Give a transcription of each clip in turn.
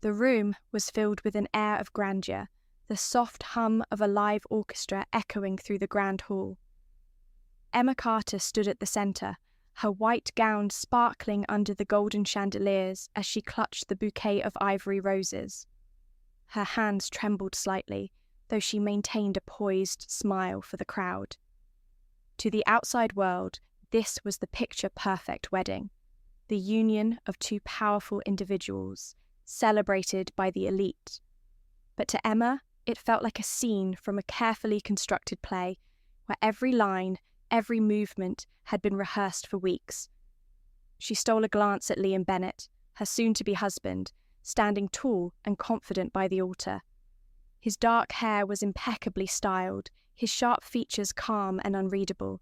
The room was filled with an air of grandeur, the soft hum of a live orchestra echoing through the grand hall. Emma Carter stood at the centre, her white gown sparkling under the golden chandeliers as she clutched the bouquet of ivory roses. Her hands trembled slightly, though she maintained a poised smile for the crowd. To the outside world, this was the picture-perfect wedding, the union of two powerful individuals, celebrated by the elite. But to Emma, it felt like a scene from a carefully constructed play, where every line, every movement had been rehearsed for weeks. She stole a glance at Liam Bennett, her soon-to-be husband, standing tall and confident by the altar. His dark hair was impeccably styled, his sharp features calm and unreadable.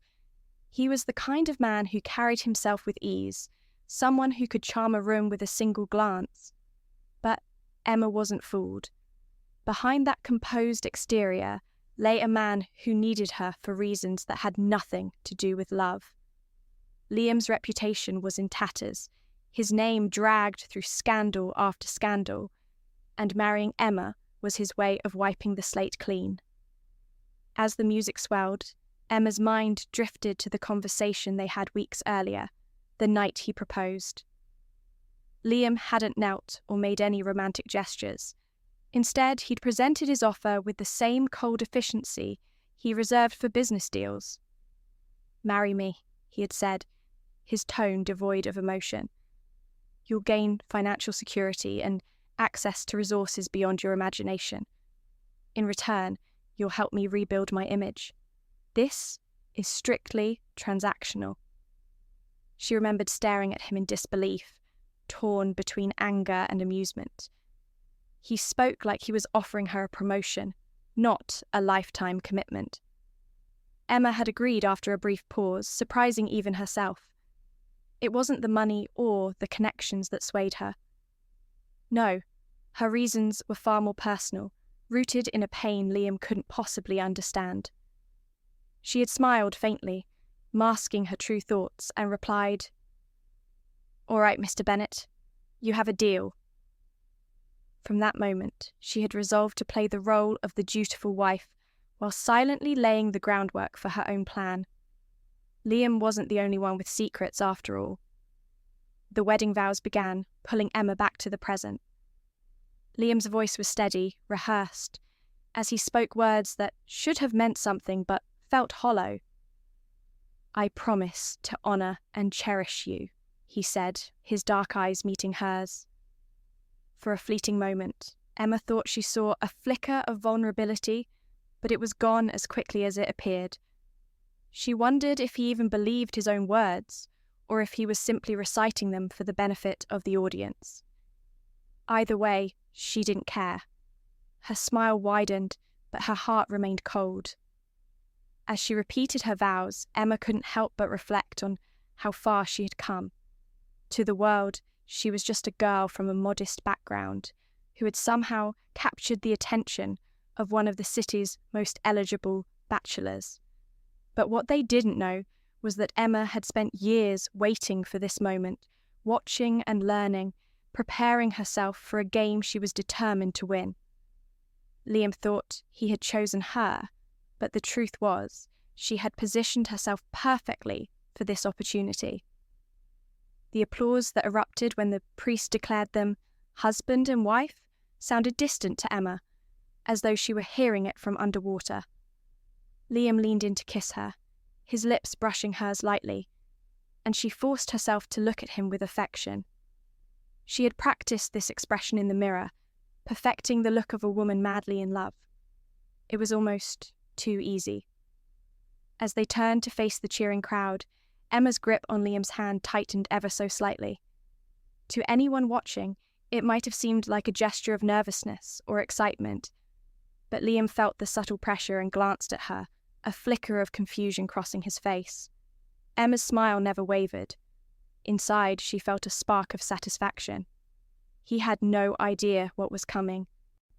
He was the kind of man who carried himself with ease, someone who could charm a room with a single glance. But Emma wasn't fooled. Behind that composed exterior lay a man who needed her for reasons that had nothing to do with love. Liam's reputation was in tatters, his name dragged through scandal after scandal, and marrying Emma was his way of wiping the slate clean. As the music swelled, Emma's mind drifted to the conversation they had weeks earlier, the night he proposed. Liam hadn't knelt or made any romantic gestures. Instead, he'd presented his offer with the same cold efficiency he reserved for business deals. "Marry me," he had said, his tone devoid of emotion. "You'll gain financial security and access to resources beyond your imagination. In return, you'll help me rebuild my image. This is strictly transactional." She remembered staring at him in disbelief, torn between anger and amusement. He spoke like he was offering her a promotion, not a lifetime commitment. Emma had agreed after a brief pause, surprising even herself. It wasn't the money or the connections that swayed her. No, her reasons were far more personal, rooted in a pain Liam couldn't possibly understand. She had smiled faintly, masking her true thoughts, and replied, "All right, Mr. Bennett, you have a deal." From that moment, she had resolved to play the role of the dutiful wife while silently laying the groundwork for her own plan. Liam wasn't the only one with secrets after all. The wedding vows began, pulling Emma back to the present. Liam's voice was steady, rehearsed, as he spoke words that should have meant something but felt hollow. "I promise to honour and cherish you," he said, his dark eyes meeting hers. For a fleeting moment, Emma thought she saw a flicker of vulnerability, but it was gone as quickly as it appeared. She wondered if he even believed his own words, or if he was simply reciting them for the benefit of the audience. Either way, she didn't care. Her smile widened, but her heart remained cold. As she repeated her vows, Emma couldn't help but reflect on how far she had come. To the world, she was just a girl from a modest background who had somehow captured the attention of one of the city's most eligible bachelors. But what they didn't know was that Emma had spent years waiting for this moment, watching and learning, preparing herself for a game she was determined to win. Liam thought he had chosen her, but the truth was, she had positioned herself perfectly for this opportunity. The applause that erupted when the priest declared them husband and wife sounded distant to Emma, as though she were hearing it from underwater. Liam leaned in to kiss her, his lips brushing hers lightly, and she forced herself to look at him with affection. She had practiced this expression in the mirror, perfecting the look of a woman madly in love. It was almost too easy. As they turned to face the cheering crowd, Emma's grip on Liam's hand tightened ever so slightly. To anyone watching, it might have seemed like a gesture of nervousness or excitement, but Liam felt the subtle pressure and glanced at her, a flicker of confusion crossing his face. Emma's smile never wavered. Inside, she felt a spark of satisfaction. He had no idea what was coming.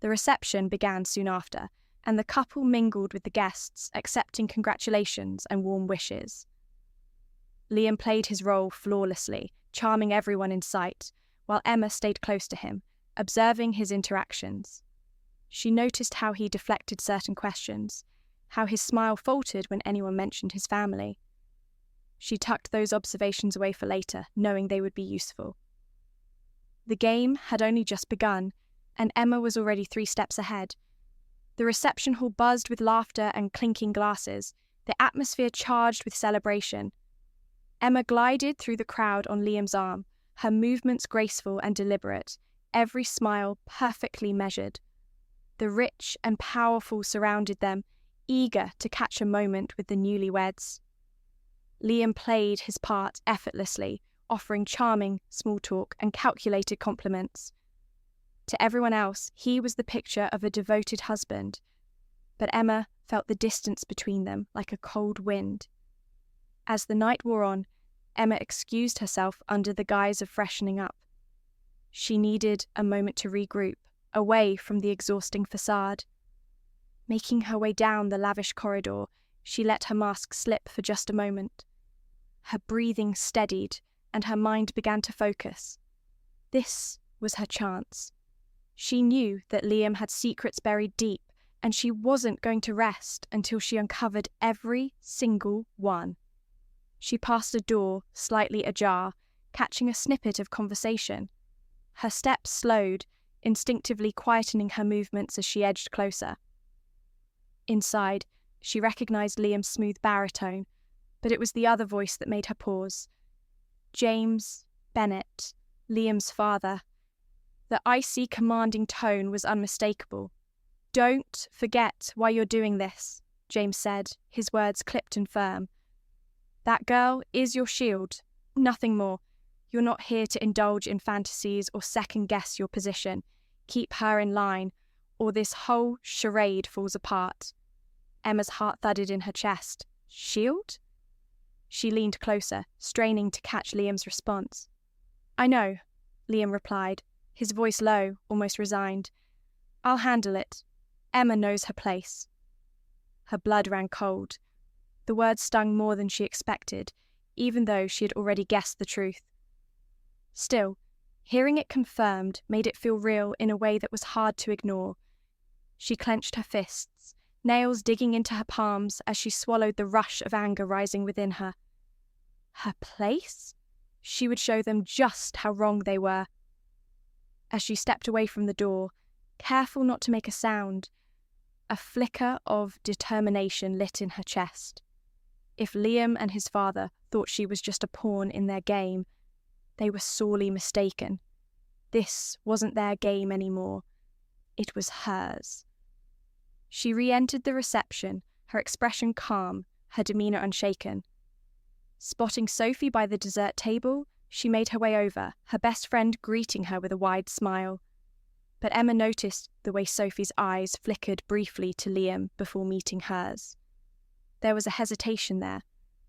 The reception began soon after, and the couple mingled with the guests, accepting congratulations and warm wishes. Liam played his role flawlessly, charming everyone in sight, while Emma stayed close to him, observing his interactions. She noticed how he deflected certain questions, how his smile faltered when anyone mentioned his family. She tucked those observations away for later, knowing they would be useful. The game had only just begun, and Emma was already 3 steps ahead. The reception hall buzzed with laughter and clinking glasses, the atmosphere charged with celebration. Emma glided through the crowd on Liam's arm, her movements graceful and deliberate, every smile perfectly measured. The rich and powerful surrounded them, eager to catch a moment with the newlyweds. Liam played his part effortlessly, offering charming small talk and calculated compliments. To everyone else, he was the picture of a devoted husband, but Emma felt the distance between them like a cold wind. As the night wore on, Emma excused herself under the guise of freshening up. She needed a moment to regroup, away from the exhausting facade. Making her way down the lavish corridor, she let her mask slip for just a moment. Her breathing steadied, and her mind began to focus. This was her chance. She knew that Liam had secrets buried deep, and she wasn't going to rest until she uncovered every single one. She passed a door, slightly ajar, catching a snippet of conversation. Her steps slowed, instinctively quietening her movements as she edged closer. Inside, she recognized Liam's smooth baritone, but it was the other voice that made her pause. James Bennett, Liam's father. The icy, commanding tone was unmistakable. "Don't forget why you're doing this," James said, his words clipped and firm. "That girl is your shield, nothing more. You're not here to indulge in fantasies or second-guess your position. Keep her in line, or this whole charade falls apart." Emma's heart thudded in her chest. Shield? She leaned closer, straining to catch Liam's response. "I know," Liam replied, his voice low, almost resigned. "I'll handle it. Emma knows her place." Her blood ran cold. The words stung more than she expected, even though she had already guessed the truth. Still, hearing it confirmed made it feel real in a way that was hard to ignore. She clenched her fists, nails digging into her palms as she swallowed the rush of anger rising within her. Her place? She would show them just how wrong they were. As she stepped away from the door, careful not to make a sound, a flicker of determination lit in her chest. If Liam and his father thought she was just a pawn in their game, they were sorely mistaken. This wasn't their game anymore. It was hers. She re-entered the reception, her expression calm, her demeanour unshaken. Spotting Sophie by the dessert table, she made her way over, her best friend greeting her with a wide smile. But Emma noticed the way Sophie's eyes flickered briefly to Liam before meeting hers. There was a hesitation there,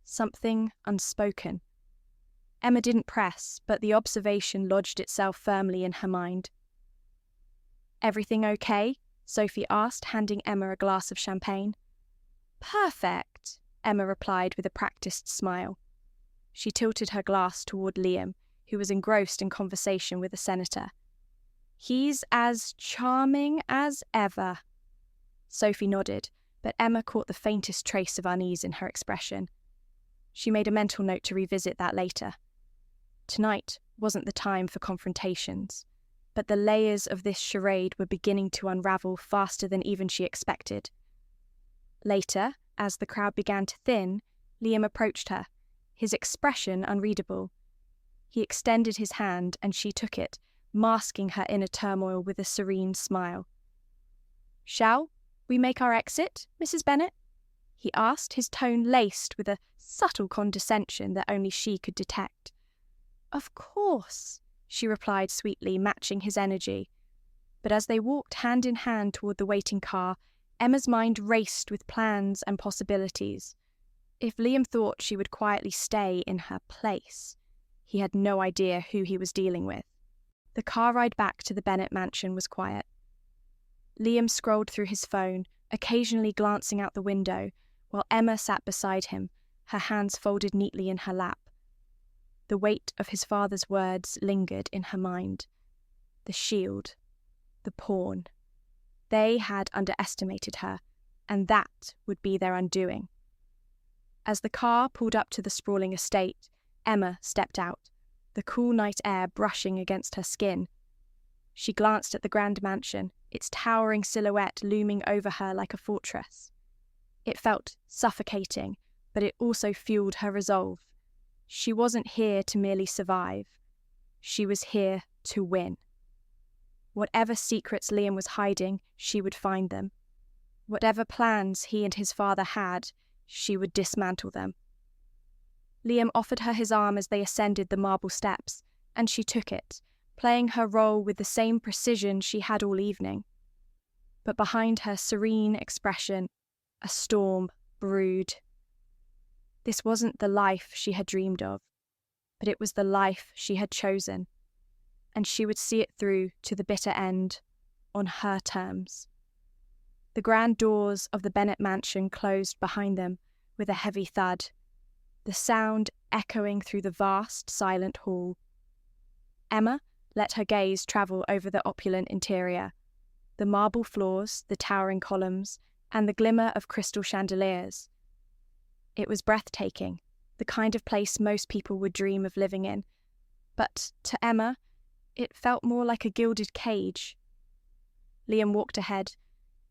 something unspoken. Emma didn't press, but the observation lodged itself firmly in her mind. "Everything okay?" Sophie asked, handing Emma a glass of champagne. "Perfect," Emma replied with a practiced smile. She tilted her glass toward Liam, who was engrossed in conversation with the senator. "He's as charming as ever." Sophie nodded, but Emma caught the faintest trace of unease in her expression. She made a mental note to revisit that later. Tonight wasn't the time for confrontations, but the layers of this charade were beginning to unravel faster than even she expected. Later, as the crowd began to thin, Liam approached her, his expression unreadable. He extended his hand and she took it, masking her inner turmoil with a serene smile. "Shall we make our exit, Mrs. Bennett?" he asked, his tone laced with a subtle condescension that only she could detect. "Of course," she replied sweetly, matching his energy. But as they walked hand in hand toward the waiting car, Emma's mind raced with plans and possibilities. If Liam thought she would quietly stay in her place, he had no idea who he was dealing with. The car ride back to the Bennett mansion was quiet. Liam scrolled through his phone, occasionally glancing out the window, while Emma sat beside him, her hands folded neatly in her lap. The weight of his father's words lingered in her mind. The shield, the pawn. They had underestimated her, and that would be their undoing. As the car pulled up to the sprawling estate, Emma stepped out, the cool night air brushing against her skin. She glanced at the grand mansion, its towering silhouette looming over her like a fortress. It felt suffocating, but it also fueled her resolve. She wasn't here to merely survive. She was here to win. Whatever secrets Liam was hiding, she would find them. Whatever plans he and his father had, she would dismantle them. Liam offered her his arm as they ascended the marble steps, and she took it, playing her role with the same precision she had all evening. But behind her serene expression, a storm brewed. This wasn't the life she had dreamed of, but it was the life she had chosen, and she would see it through to the bitter end, on her terms. The grand doors of the Bennett mansion closed behind them with a heavy thud, the sound echoing through the vast, silent hall. Emma let her gaze travel over the opulent interior, the marble floors, the towering columns, and the glimmer of crystal chandeliers. It was breathtaking, the kind of place most people would dream of living in, but to Emma, it felt more like a gilded cage. Liam walked ahead,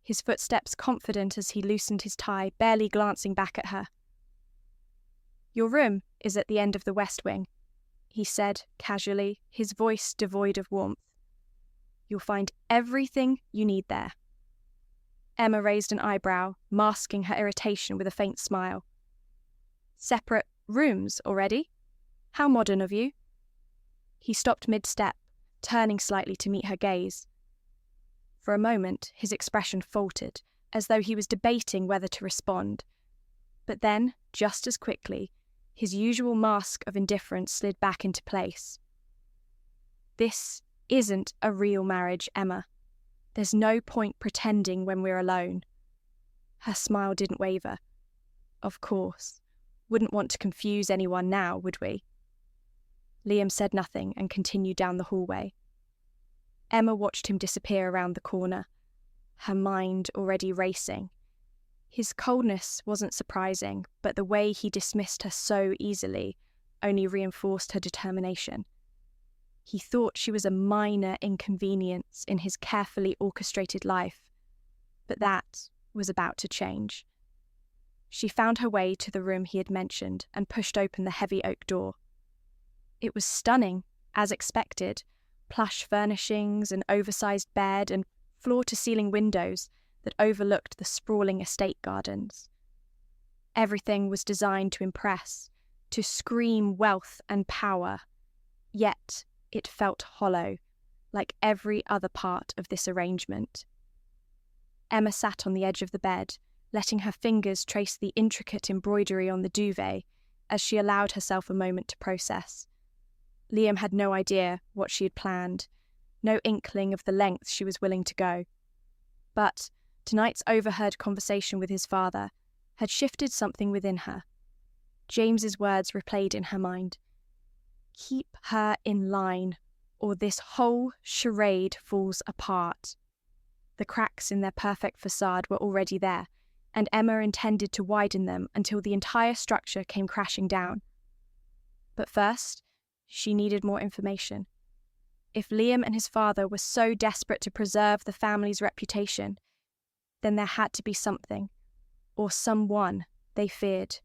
his footsteps confident as he loosened his tie, barely glancing back at her. "Your room is at the end of the west wing," he said casually, his voice devoid of warmth. "You'll find everything you need there." Emma raised an eyebrow, masking her irritation with a faint smile. "Separate rooms already? How modern of you." He stopped mid-step, turning slightly to meet her gaze. For a moment, his expression faltered, as though he was debating whether to respond. But then, just as quickly, his usual mask of indifference slid back into place. "This isn't a real marriage, Emma. There's no point pretending when we're alone." Her smile didn't waver. "Of course. Wouldn't want to confuse anyone now, would we?" Liam said nothing and continued down the hallway. Emma watched him disappear around the corner, her mind already racing. His coldness wasn't surprising, but the way he dismissed her so easily only reinforced her determination. He thought she was a minor inconvenience in his carefully orchestrated life, but that was about to change. She found her way to the room he had mentioned and pushed open the heavy oak door. It was stunning, as expected, plush furnishings, an oversized bed, and floor-to-ceiling windows that overlooked the sprawling estate gardens. Everything was designed to impress, to scream wealth and power, yet it felt hollow, like every other part of this arrangement. Emma sat on the edge of the bed, letting her fingers trace the intricate embroidery on the duvet as she allowed herself a moment to process. Liam had no idea what she had planned, no inkling of the lengths she was willing to go. But tonight's overheard conversation with his father had shifted something within her. James's words replayed in her mind. "Keep her in line, or this whole charade falls apart." The cracks in their perfect facade were already there, and Emma intended to widen them until the entire structure came crashing down. But first, she needed more information. If Liam and his father were so desperate to preserve the family's reputation, then there had to be something, or someone, they feared.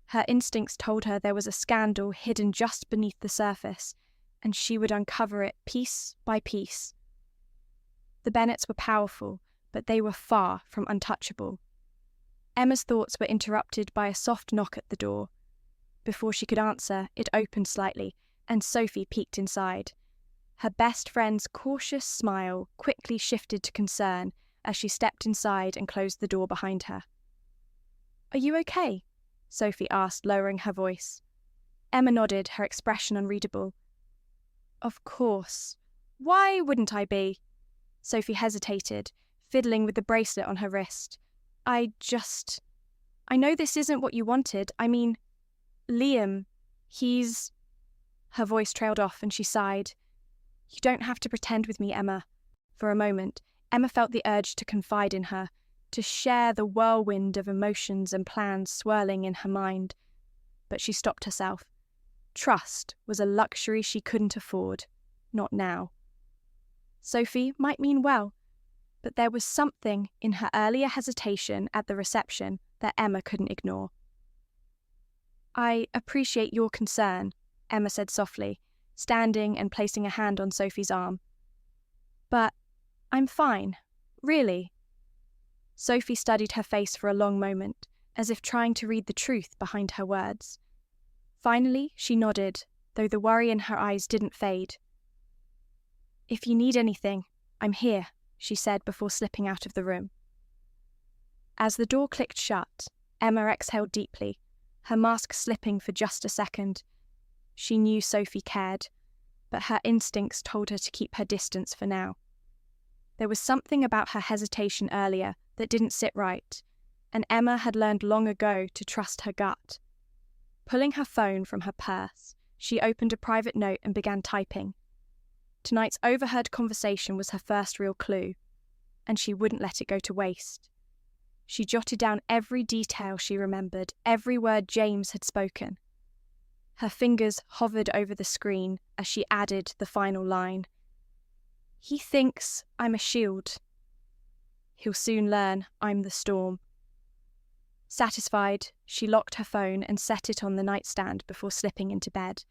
Her instincts told her there was a scandal hidden just beneath the surface, and she would uncover it piece by piece. The Bennets were powerful, but they were far from untouchable. Emma's thoughts were interrupted by a soft knock at the door. Before she could answer, it opened slightly, and Sophie peeked inside. Her best friend's cautious smile quickly shifted to concern as she stepped inside and closed the door behind her. "Are you okay?" Sophie asked, lowering her voice. Emma nodded, her expression unreadable. "Of course. Why wouldn't I be?" Sophie hesitated, fiddling with the bracelet on her wrist. I know this isn't what you wanted. I mean, Liam, he's..." Her voice trailed off and she sighed. "You don't have to pretend with me, Emma. For a moment, Emma felt the urge to confide in her, to share the whirlwind of emotions and plans swirling in her mind. But she stopped herself. Trust was a luxury she couldn't afford, not now. Sophie might mean well, but there was something in her earlier hesitation at the reception that Emma couldn't ignore. "I appreciate your concern," Emma said softly, standing and placing a hand on Sophie's arm. "But I'm fine, really." Sophie studied her face for a long moment, as if trying to read the truth behind her words. Finally, she nodded, though the worry in her eyes didn't fade. "If you need anything, I'm here," she said before slipping out of the room. As the door clicked shut, Emma exhaled deeply, her mask slipping for just a second. She knew Sophie cared, but her instincts told her to keep her distance for now. There was something about her hesitation earlier that didn't sit right, and Emma had learned long ago to trust her gut. Pulling her phone from her purse, she opened a private note and began typing. Tonight's overheard conversation was her first real clue, and she wouldn't let it go to waste. She jotted down every detail she remembered, every word James had spoken. Her fingers hovered over the screen as she added the final line. "He thinks I'm a shield. He'll soon learn I'm the storm." Satisfied, she locked her phone and set it on the nightstand before slipping into bed.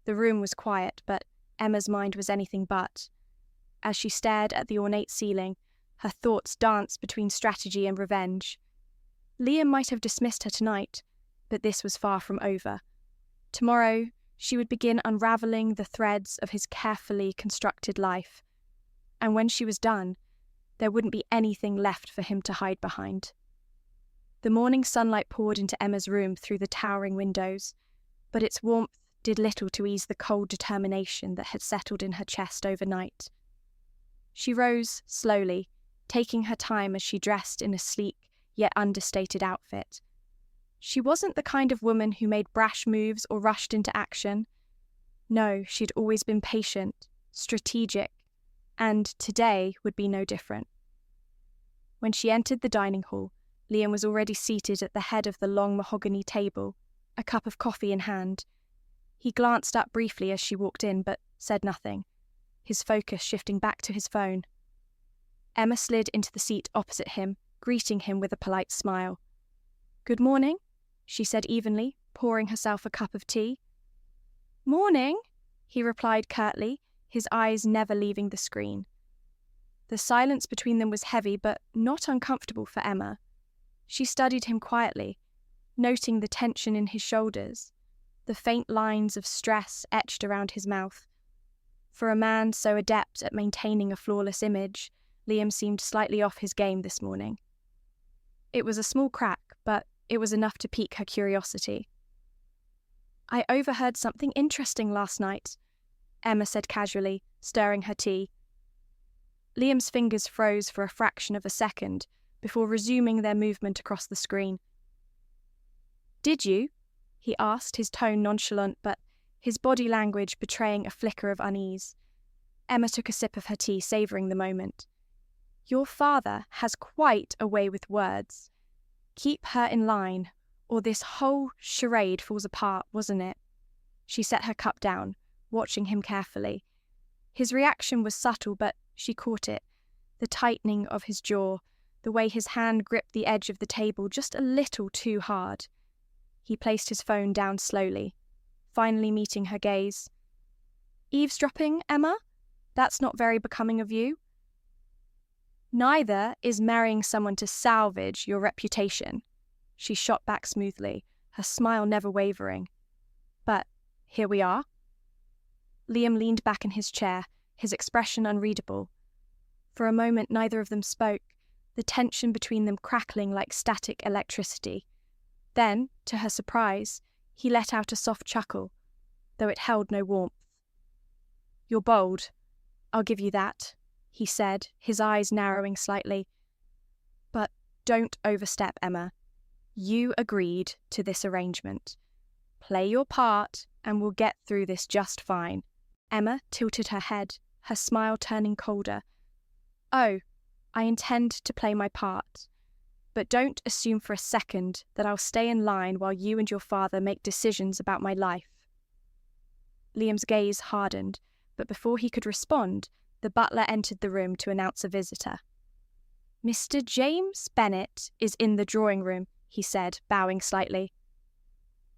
The room was quiet, but Emma's mind was anything but. As she stared at the ornate ceiling, her thoughts danced between strategy and revenge. Liam might have dismissed her tonight, but this was far from over. Tomorrow, she would begin unraveling the threads of his carefully constructed life. And when she was done, there wouldn't be anything left for him to hide behind. The morning sunlight poured into Emma's room through the towering windows, but its warmth did little to ease the cold determination that had settled in her chest overnight. She rose slowly, taking her time as she dressed in a sleek yet understated outfit. She wasn't the kind of woman who made brash moves or rushed into action. No, she'd always been patient, strategic, and today would be no different. When she entered the dining hall, Liam was already seated at the head of the long mahogany table, a cup of coffee in hand. He glanced up briefly as she walked in, but said nothing, his focus shifting back to his phone. Emma slid into the seat opposite him, greeting him with a polite smile. "Good morning," she said evenly, pouring herself a cup of tea. "Morning," he replied curtly, his eyes never leaving the screen. The silence between them was heavy, but not uncomfortable for Emma. She studied him quietly, noting the tension in his shoulders, the faint lines of stress etched around his mouth. For a man so adept at maintaining a flawless image, Liam seemed slightly off his game this morning. It was a small crack, but it was enough to pique her curiosity. "I overheard something interesting last night," Emma said casually, stirring her tea. Liam's fingers froze for a fraction of a second before resuming their movement across the screen. "Did you?" he asked, his tone nonchalant, but his body language betraying a flicker of unease. Emma took a sip of her tea, savouring the moment. "Your father has quite a way with words. Keep her in line, or this whole charade falls apart, wasn't it?" She set her cup down, watching him carefully. His reaction was subtle, but she caught it, the tightening of his jaw, the way his hand gripped the edge of the table just a little too hard. He placed his phone down slowly, finally meeting her gaze. "Eavesdropping, Emma? That's not very becoming of you." "Neither is marrying someone to salvage your reputation," she shot back smoothly, her smile never wavering. "But here we are." Liam leaned back in his chair, his expression unreadable. For a moment neither of them spoke, the tension between them crackling like static electricity. Then, to her surprise, he let out a soft chuckle, though it held no warmth. "You're bold, I'll give you that," he said, his eyes narrowing slightly. "But don't overstep, Emma. You agreed to this arrangement. Play your part, and we'll get through this just fine." Emma tilted her head, her smile turning colder, Oh, I intend to play my part. But don't assume for a second that I'll stay in line while you and your father make decisions about my life. Liam's gaze hardened, but before he could respond, the butler entered the room to announce a visitor. Mr. James Bennett is in the drawing room, he said, bowing slightly.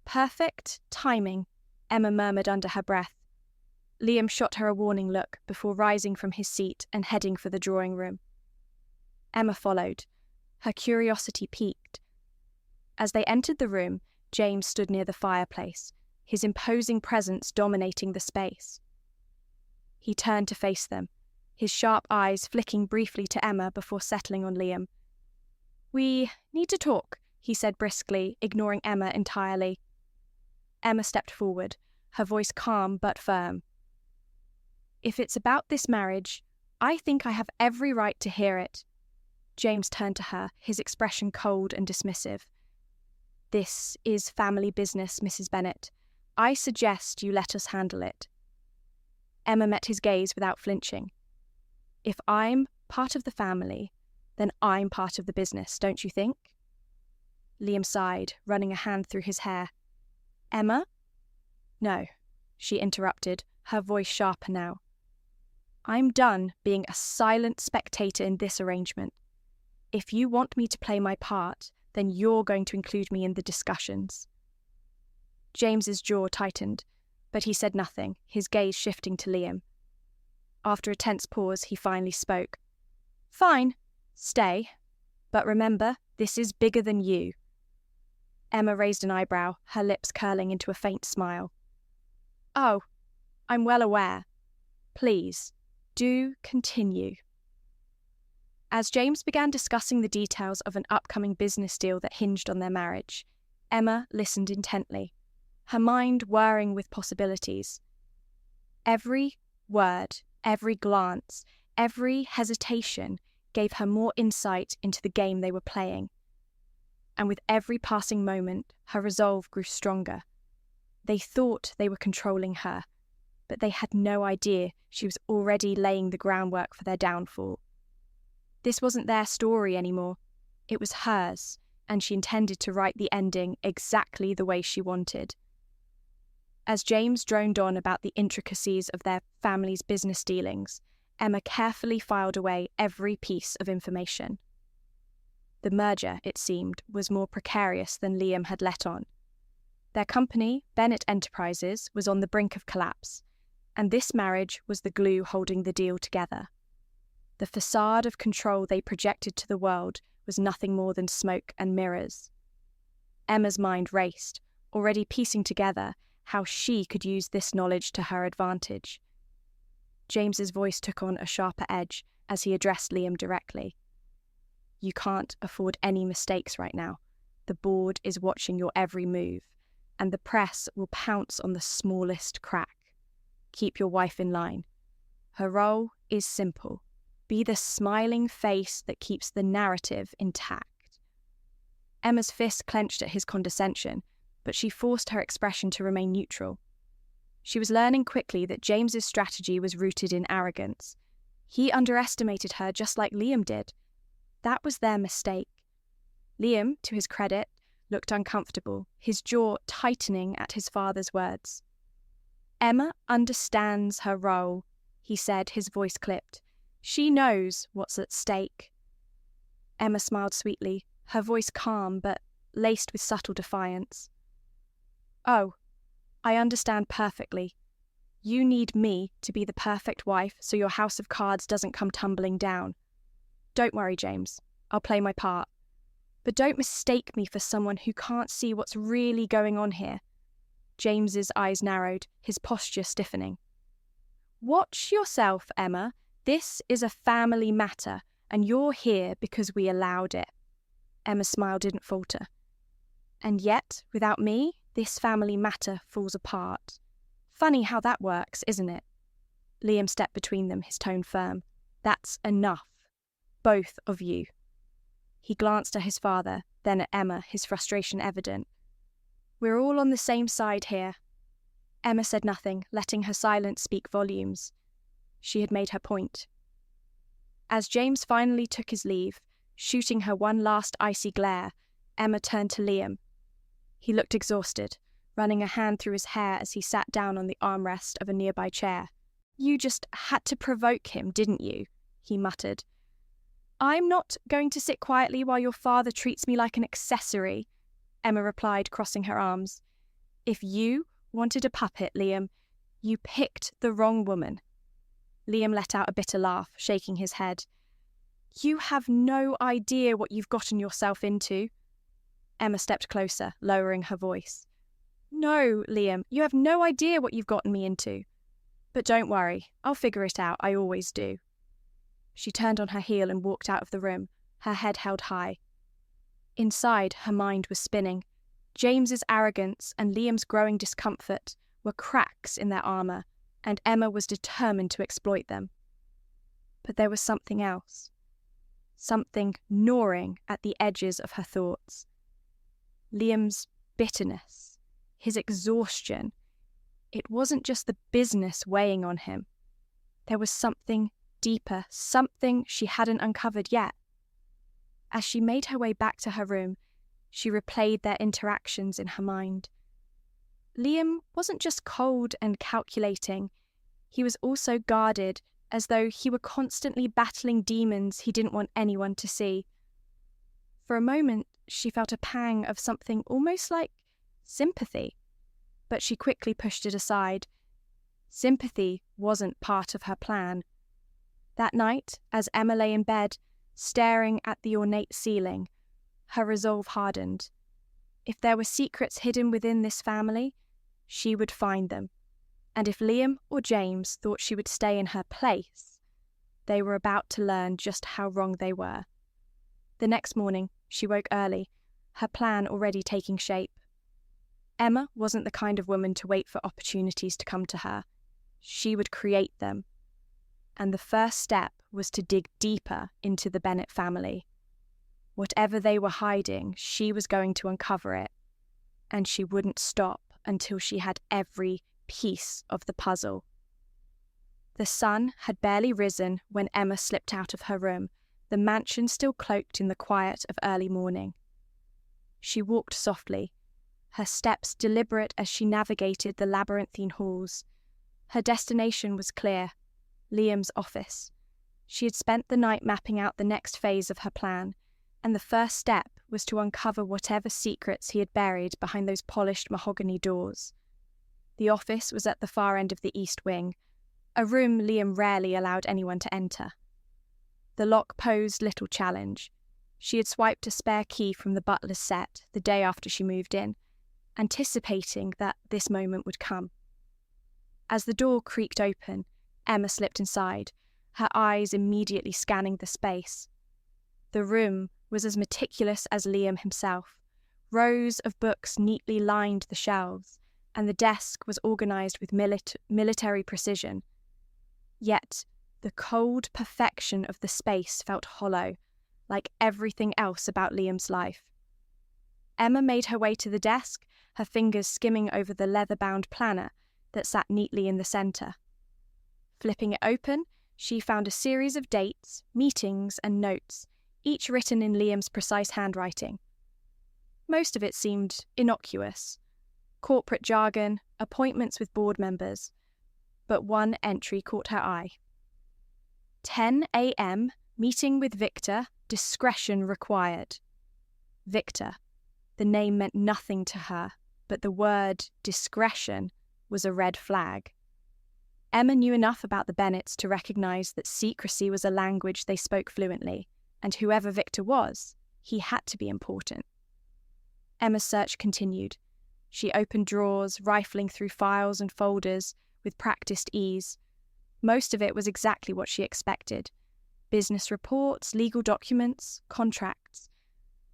Perfect timing, Emma murmured under her breath. Liam shot her a warning look before rising from his seat and heading for the drawing room. Emma followed. Her curiosity piqued. As they entered the room, James stood near the fireplace, his imposing presence dominating the space. He turned to face them, his sharp eyes flicking briefly to Emma before settling on Liam. We need to talk, he said briskly, ignoring Emma entirely. Emma stepped forward, her voice calm but firm. If it's about this marriage, I think I have every right to hear it. James turned to her, his expression cold and dismissive. This is family business, Mrs. Bennett. I suggest you let us handle it. Emma met his gaze without flinching. If I'm part of the family, then I'm part of the business, don't you think? Liam sighed, running a hand through his hair. Emma? No, she interrupted, her voice sharper now. I'm done being a silent spectator in this arrangement. If you want me to play my part, then you're going to include me in the discussions. James's jaw tightened, but he said nothing, his gaze shifting to Liam. After a tense pause, he finally spoke. Fine, stay. But remember, this is bigger than you. Emma raised an eyebrow, her lips curling into a faint smile. Oh, I'm well aware. Please, do continue. As James began discussing the details of an upcoming business deal that hinged on their marriage, Emma listened intently, her mind whirring with possibilities. Every word, every glance, every hesitation gave her more insight into the game they were playing. And with every passing moment, her resolve grew stronger. They thought they were controlling her, but they had no idea she was already laying the groundwork for their downfall. This wasn't their story anymore. It was hers, and she intended to write the ending exactly the way she wanted. As James droned on about the intricacies of their family's business dealings, Emma carefully filed away every piece of information. The merger, it seemed, was more precarious than Liam had let on. Their company, Bennett Enterprises, was on the brink of collapse, and this marriage was the glue holding the deal together. The facade of control they projected to the world was nothing more than smoke and mirrors. Emma's mind raced, already piecing together how she could use this knowledge to her advantage. James's voice took on a sharper edge as he addressed Liam directly. You can't afford any mistakes right now. The board is watching your every move, and the press will pounce on the smallest crack. Keep your wife in line. Her role is simple. Be the smiling face that keeps the narrative intact. Emma's fist clenched at his condescension, but she forced her expression to remain neutral. She was learning quickly that James's strategy was rooted in arrogance. He underestimated her just like Liam did. That was their mistake. Liam, to his credit, looked uncomfortable, his jaw tightening at his father's words. Emma understands her role, he said, his voice clipped. She knows what's at stake. Emma smiled sweetly, her voice calm but laced with subtle defiance. Oh, I understand perfectly. You need me to be the perfect wife so your house of cards doesn't come tumbling down. Don't worry, James. I'll play my part. But don't mistake me for someone who can't see what's really going on here. James's eyes narrowed, his posture stiffening. Watch yourself, Emma. This is a family matter, and you're here because we allowed it. Emma's smile didn't falter. And yet, without me, this family matter falls apart. Funny how that works, isn't it? Liam stepped between them, his tone firm. That's enough. Both of you. He glanced at his father, then at Emma, his frustration evident. We're all on the same side here. Emma said nothing, letting her silence speak volumes. She had made her point. As James finally took his leave, shooting her one last icy glare, Emma turned to Liam. He looked exhausted, running a hand through his hair as he sat down on the armrest of a nearby chair. "You just had to provoke him, didn't you?" he muttered. "I'm not going to sit quietly while your father treats me like an accessory," Emma replied, crossing her arms. "If you wanted a puppet, Liam, you picked the wrong woman." Liam let out a bitter laugh, shaking his head. "You have no idea what you've gotten yourself into." Emma stepped closer, lowering her voice. "No, Liam, you have no idea what you've gotten me into. But don't worry, I'll figure it out, I always do." She turned on her heel and walked out of the room, her head held high. Inside, her mind was spinning. James's arrogance and Liam's growing discomfort were cracks in their armour, and Emma was determined to exploit them. But there was something else. Something gnawing at the edges of her thoughts. Liam's bitterness, his exhaustion. It wasn't just the business weighing on him. There was something deeper, something she hadn't uncovered yet. As she made her way back to her room, she replayed their interactions in her mind. Liam wasn't just cold and calculating, he was also guarded, as though he were constantly battling demons he didn't want anyone to see. For a moment, she felt a pang of something almost like sympathy, but she quickly pushed it aside. Sympathy wasn't part of her plan. That night, as Emma lay in bed, staring at the ornate ceiling, her resolve hardened. If there were secrets hidden within this family, she would find them. And if Liam or James thought she would stay in her place, they were about to learn just how wrong they were. The next morning, she woke early, her plan already taking shape. Emma wasn't the kind of woman to wait for opportunities to come to her. She would create them. And the first step was to dig deeper into the Bennett family. Whatever they were hiding, she was going to uncover it. And she wouldn't stop until she had every piece of the puzzle. The sun had barely risen when Emma slipped out of her room, the mansion still cloaked in the quiet of early morning. She walked softly, her steps deliberate as she navigated the labyrinthine halls. Her destination was clear: Liam's office. She had spent the night mapping out the next phase of her plan, and the first step was to uncover whatever secrets he had buried behind those polished mahogany doors. The office was at the far end of the east wing, a room Liam rarely allowed anyone to enter. The lock posed little challenge. She had swiped a spare key from the butler's set the day after she moved in, anticipating that this moment would come. As the door creaked open, Emma slipped inside, her eyes immediately scanning the space. The room was as meticulous as Liam himself. Rows of books neatly lined the shelves, and the desk was organised with military precision. Yet, the cold perfection of the space felt hollow, like everything else about Liam's life. Emma made her way to the desk, her fingers skimming over the leather-bound planner that sat neatly in the centre. Flipping it open, she found a series of dates, meetings, and notes, each written in Liam's precise handwriting. Most of it seemed innocuous. Corporate jargon, appointments with board members. But one entry caught her eye. 10 a.m, meeting with Victor, discretion required. Victor. The name meant nothing to her, but the word discretion was a red flag. Emma knew enough about the Bennetts to recognise that secrecy was a language they spoke fluently, and whoever Victor was, he had to be important. Emma's search continued. She opened drawers, rifling through files and folders with practiced ease. Most of it was exactly what she expected: business reports, legal documents, contracts.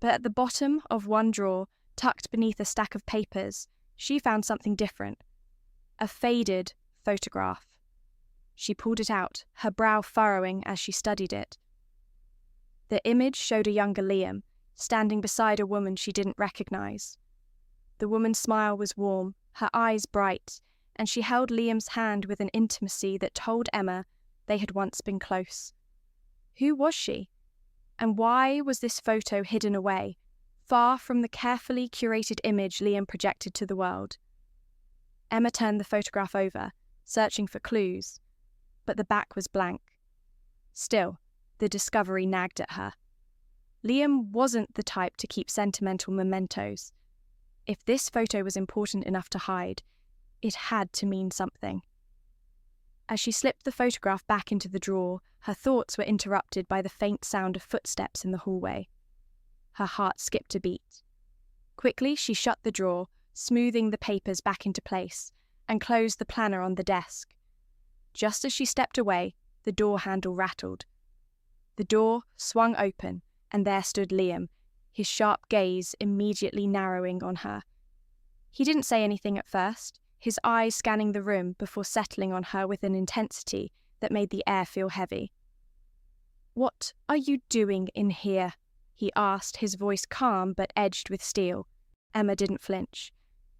But at the bottom of one drawer, tucked beneath a stack of papers, she found something different. A faded photograph. She pulled it out, her brow furrowing as she studied it. The image showed a younger Liam, standing beside a woman she didn't recognise. The woman's smile was warm, her eyes bright, and she held Liam's hand with an intimacy that told Emma they had once been close. Who was she? And why was this photo hidden away, far from the carefully curated image Liam projected to the world? Emma turned the photograph over, searching for clues, but the back was blank. Still, the discovery nagged at her. Liam wasn't the type to keep sentimental mementos. If this photo was important enough to hide, it had to mean something. As she slipped the photograph back into the drawer, her thoughts were interrupted by the faint sound of footsteps in the hallway. Her heart skipped a beat. Quickly, she shut the drawer, smoothing the papers back into place, and closed the planner on the desk. Just as she stepped away, the door handle rattled. The door swung open, and there stood Liam, his sharp gaze immediately narrowing on her. He didn't say anything at first, his eyes scanning the room before settling on her with an intensity that made the air feel heavy. "What are you doing in here?" he asked, his voice calm but edged with steel. Emma didn't flinch.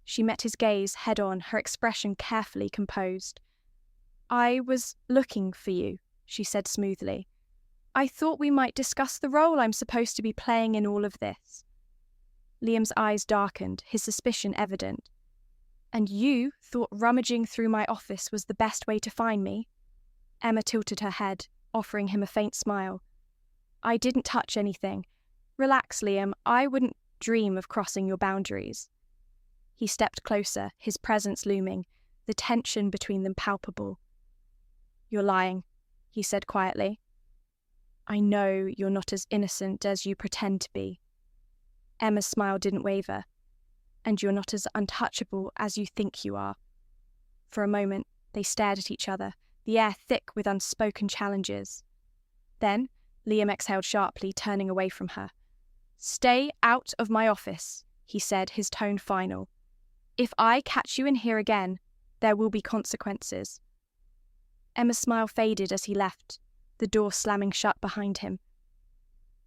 She met his gaze head-on, her expression carefully composed. "I was looking for you," she said smoothly. "I thought we might discuss the role I'm supposed to be playing in all of this." Liam's eyes darkened, his suspicion evident. "And you thought rummaging through my office was the best way to find me?" Emma tilted her head, offering him a faint smile. "I didn't touch anything. Relax, Liam, I wouldn't dream of crossing your boundaries." He stepped closer, his presence looming, the tension between them palpable. "You're lying," he said quietly. "I know you're not as innocent as you pretend to be." Emma's smile didn't waver. "And you're not as untouchable as you think you are." For a moment, they stared at each other, the air thick with unspoken challenges. Then, Liam exhaled sharply, turning away from her. "Stay out of my office," he said, his tone final. "If I catch you in here again, there will be consequences." Emma's smile faded as he left, the door slamming shut behind him.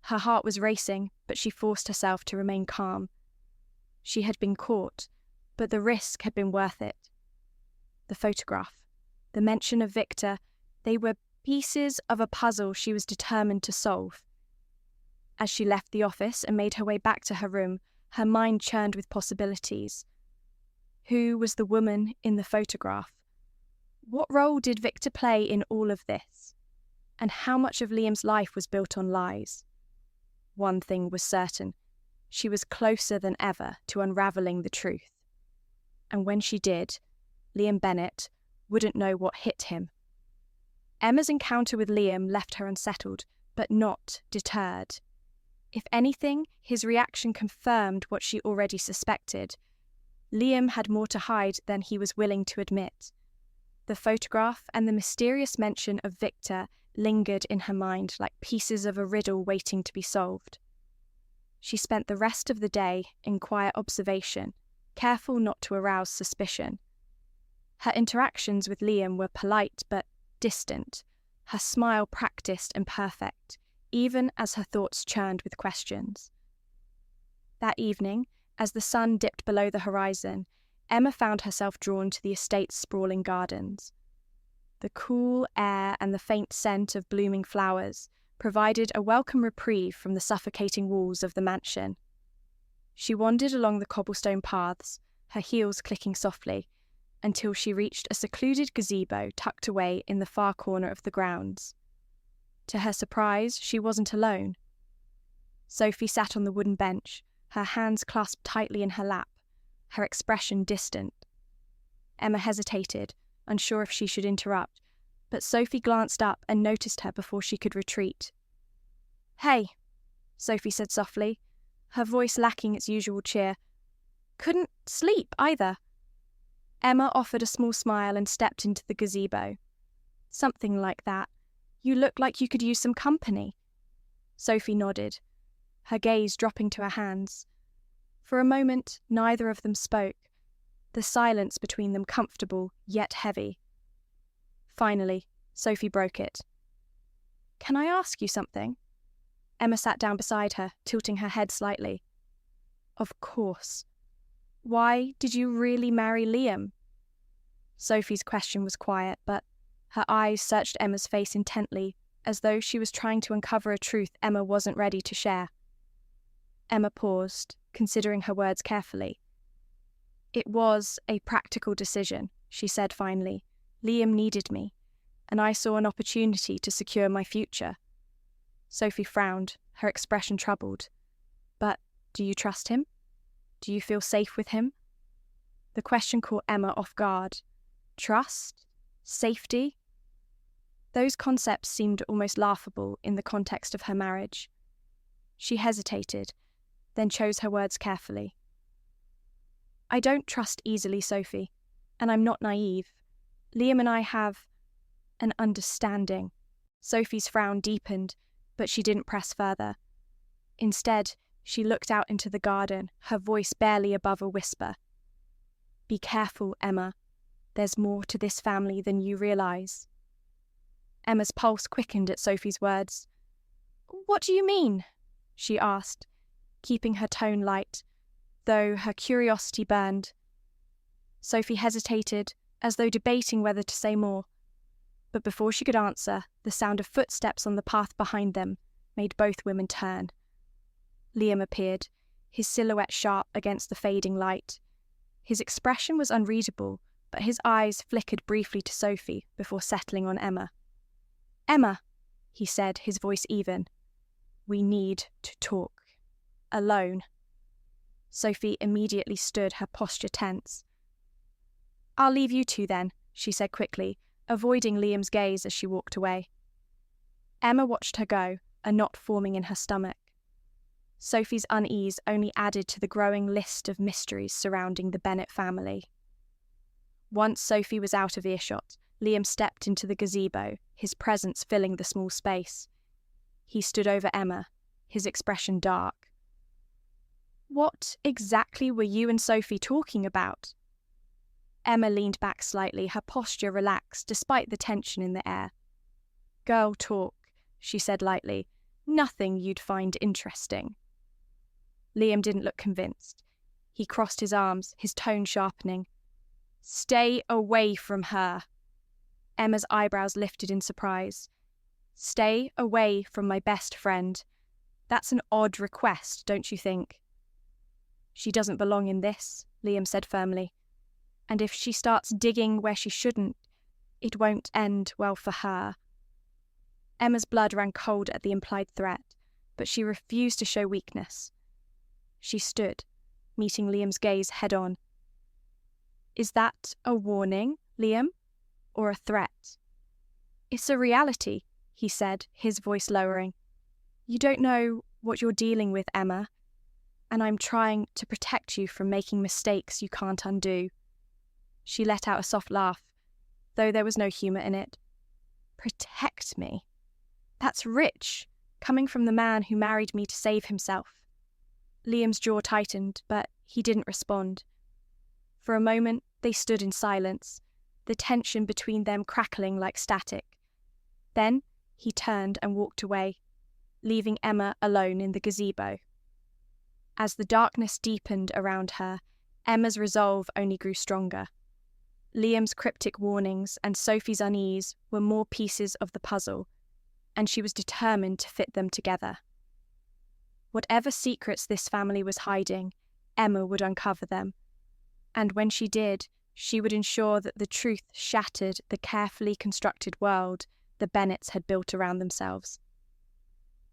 Her heart was racing, but she forced herself to remain calm. She had been caught, but the risk had been worth it. The photograph, the mention of Victor, they were pieces of a puzzle she was determined to solve. As she left the office and made her way back to her room, her mind churned with possibilities. Who was the woman in the photograph? What role did Victor play in all of this? And how much of Liam's life was built on lies? One thing was certain. She was closer than ever to unravelling the truth. And when she did, Liam Bennett wouldn't know what hit him. Emma's encounter with Liam left her unsettled, but not deterred. If anything, his reaction confirmed what she already suspected. Liam had more to hide than he was willing to admit. The photograph and the mysterious mention of Victor lingered in her mind like pieces of a riddle waiting to be solved. She spent the rest of the day in quiet observation, careful not to arouse suspicion. Her interactions with Liam were polite but distant, her smile practiced and perfect, even as her thoughts churned with questions. That evening, as the sun dipped below the horizon, Emma found herself drawn to the estate's sprawling gardens. The cool air and the faint scent of blooming flowers provided a welcome reprieve from the suffocating walls of the mansion. She wandered along the cobblestone paths, her heels clicking softly, until she reached a secluded gazebo tucked away in the far corner of the grounds. To her surprise, she wasn't alone. Sophie sat on the wooden bench, her hands clasped tightly in her lap, her expression distant. Emma hesitated, unsure if she should interrupt, but Sophie glanced up and noticed her before she could retreat. "Hey," Sophie said softly, her voice lacking its usual cheer. "Couldn't sleep either." Emma offered a small smile and stepped into the gazebo. "Something like that. You look like you could use some company." Sophie nodded, her gaze dropping to her hands. For a moment, neither of them spoke, the silence between them comfortable yet heavy. Finally, Sophie broke it. "Can I ask you something?" Emma sat down beside her, tilting her head slightly. "Of course. Why did you really marry Liam?" Sophie's question was quiet, but her eyes searched Emma's face intently, as though she was trying to uncover a truth Emma wasn't ready to share. Emma paused, considering her words carefully. "It was a practical decision," she said finally. "Liam needed me, and I saw an opportunity to secure my future." Sophie frowned, her expression troubled. "But do you trust him? Do you feel safe with him?" The question caught Emma off guard. Trust? Safety? Those concepts seemed almost laughable in the context of her marriage. She hesitated, then chose her words carefully. "I don't trust easily, Sophie, and I'm not naive. Liam and I have an understanding." Sophie's frown deepened, but she didn't press further. Instead, she looked out into the garden, her voice barely above a whisper. "Be careful, Emma. There's more to this family than you realize." Emma's pulse quickened at Sophie's words. "What do you mean?" she asked, keeping her tone light, though her curiosity burned. Sophie hesitated, as though debating whether to say more. But before she could answer, the sound of footsteps on the path behind them made both women turn. Liam appeared, his silhouette sharp against the fading light. His expression was unreadable, but his eyes flickered briefly to Sophie before settling on Emma. "Emma," he said, his voice even. "We need to talk. Alone." Sophie immediately stood, her posture tense. "I'll leave you two then," she said quickly, avoiding Liam's gaze as she walked away. Emma watched her go, a knot forming in her stomach. Sophie's unease only added to the growing list of mysteries surrounding the Bennett family. Once Sophie was out of earshot, Liam stepped into the gazebo, his presence filling the small space. He stood over Emma, his expression dark. "What exactly were you and Sophie talking about?" Emma leaned back slightly, her posture relaxed despite the tension in the air. "Girl talk," she said lightly. "Nothing you'd find interesting." Liam didn't look convinced. He crossed his arms, his tone sharpening. "Stay away from her." Emma's eyebrows lifted in surprise. "Stay away from my best friend. That's an odd request, don't you think?" "She doesn't belong in this," Liam said firmly. "And if she starts digging where she shouldn't, it won't end well for her." Emma's blood ran cold at the implied threat, but she refused to show weakness. She stood, meeting Liam's gaze head-on. "Is that a warning, Liam, or a threat?" "It's a reality," he said, his voice lowering. "You don't know what you're dealing with, Emma, and I'm trying to protect you from making mistakes you can't undo." She let out a soft laugh, though there was no humour in it. "Protect me? That's rich, coming from the man who married me to save himself." Liam's jaw tightened, but he didn't respond. For a moment, they stood in silence, the tension between them crackling like static. Then he turned and walked away, leaving Emma alone in the gazebo. As the darkness deepened around her, Emma's resolve only grew stronger. Liam's cryptic warnings and Sophie's unease were more pieces of the puzzle, and she was determined to fit them together. Whatever secrets this family was hiding, Emma would uncover them. And when she did, she would ensure that the truth shattered the carefully constructed world the Bennetts had built around themselves.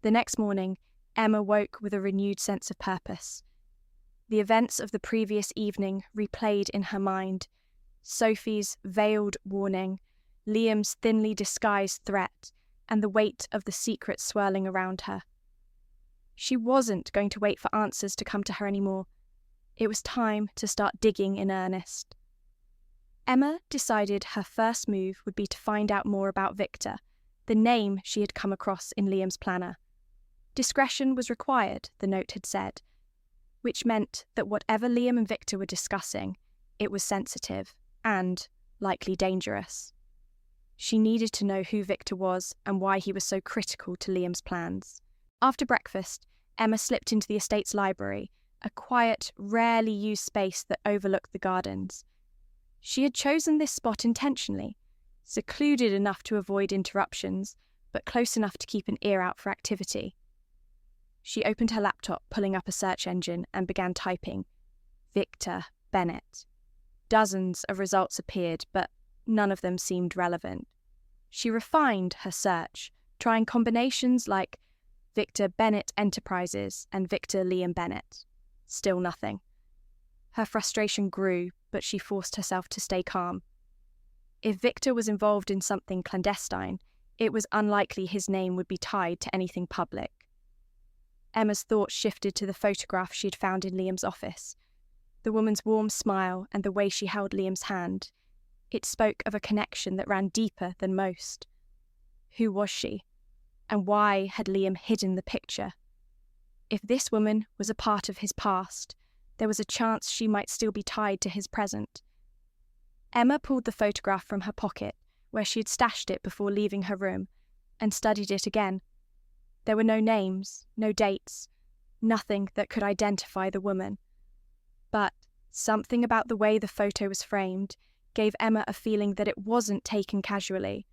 The next morning, Emma woke with a renewed sense of purpose. The events of the previous evening replayed in her mind. Sophie's veiled warning, Liam's thinly disguised threat, and the weight of the secret swirling around her. She wasn't going to wait for answers to come to her anymore. It was time to start digging in earnest. Emma decided her first move would be to find out more about Victor, the name she had come across in Liam's planner. Discretion was required, the note had said, which meant that whatever Liam and Victor were discussing, it was sensitive and likely dangerous. She needed to know who Victor was and why he was so critical to Liam's plans. After breakfast, Emma slipped into the estate's library, a quiet, rarely used space that overlooked the gardens. She had chosen this spot intentionally, secluded enough to avoid interruptions, but close enough to keep an ear out for activity. She opened her laptop, pulling up a search engine, and began typing, Victor Bennett. Dozens of results appeared, but none of them seemed relevant. She refined her search, trying combinations like Victor Bennett Enterprises and Victor Liam Bennett. Still nothing. Her frustration grew, but she forced herself to stay calm. If Victor was involved in something clandestine, it was unlikely his name would be tied to anything public. Emma's thoughts shifted to the photograph she had found in Liam's office. The woman's warm smile and the way she held Liam's hand. It spoke of a connection that ran deeper than most. Who was she? And why had Liam hidden the picture? If this woman was a part of his past, there was a chance she might still be tied to his present. Emma pulled the photograph from her pocket, where she had stashed it before leaving her room, and studied it again. There were no names, no dates, nothing that could identify the woman. But something about the way the photo was framed gave Emma a feeling that it wasn't taken casually.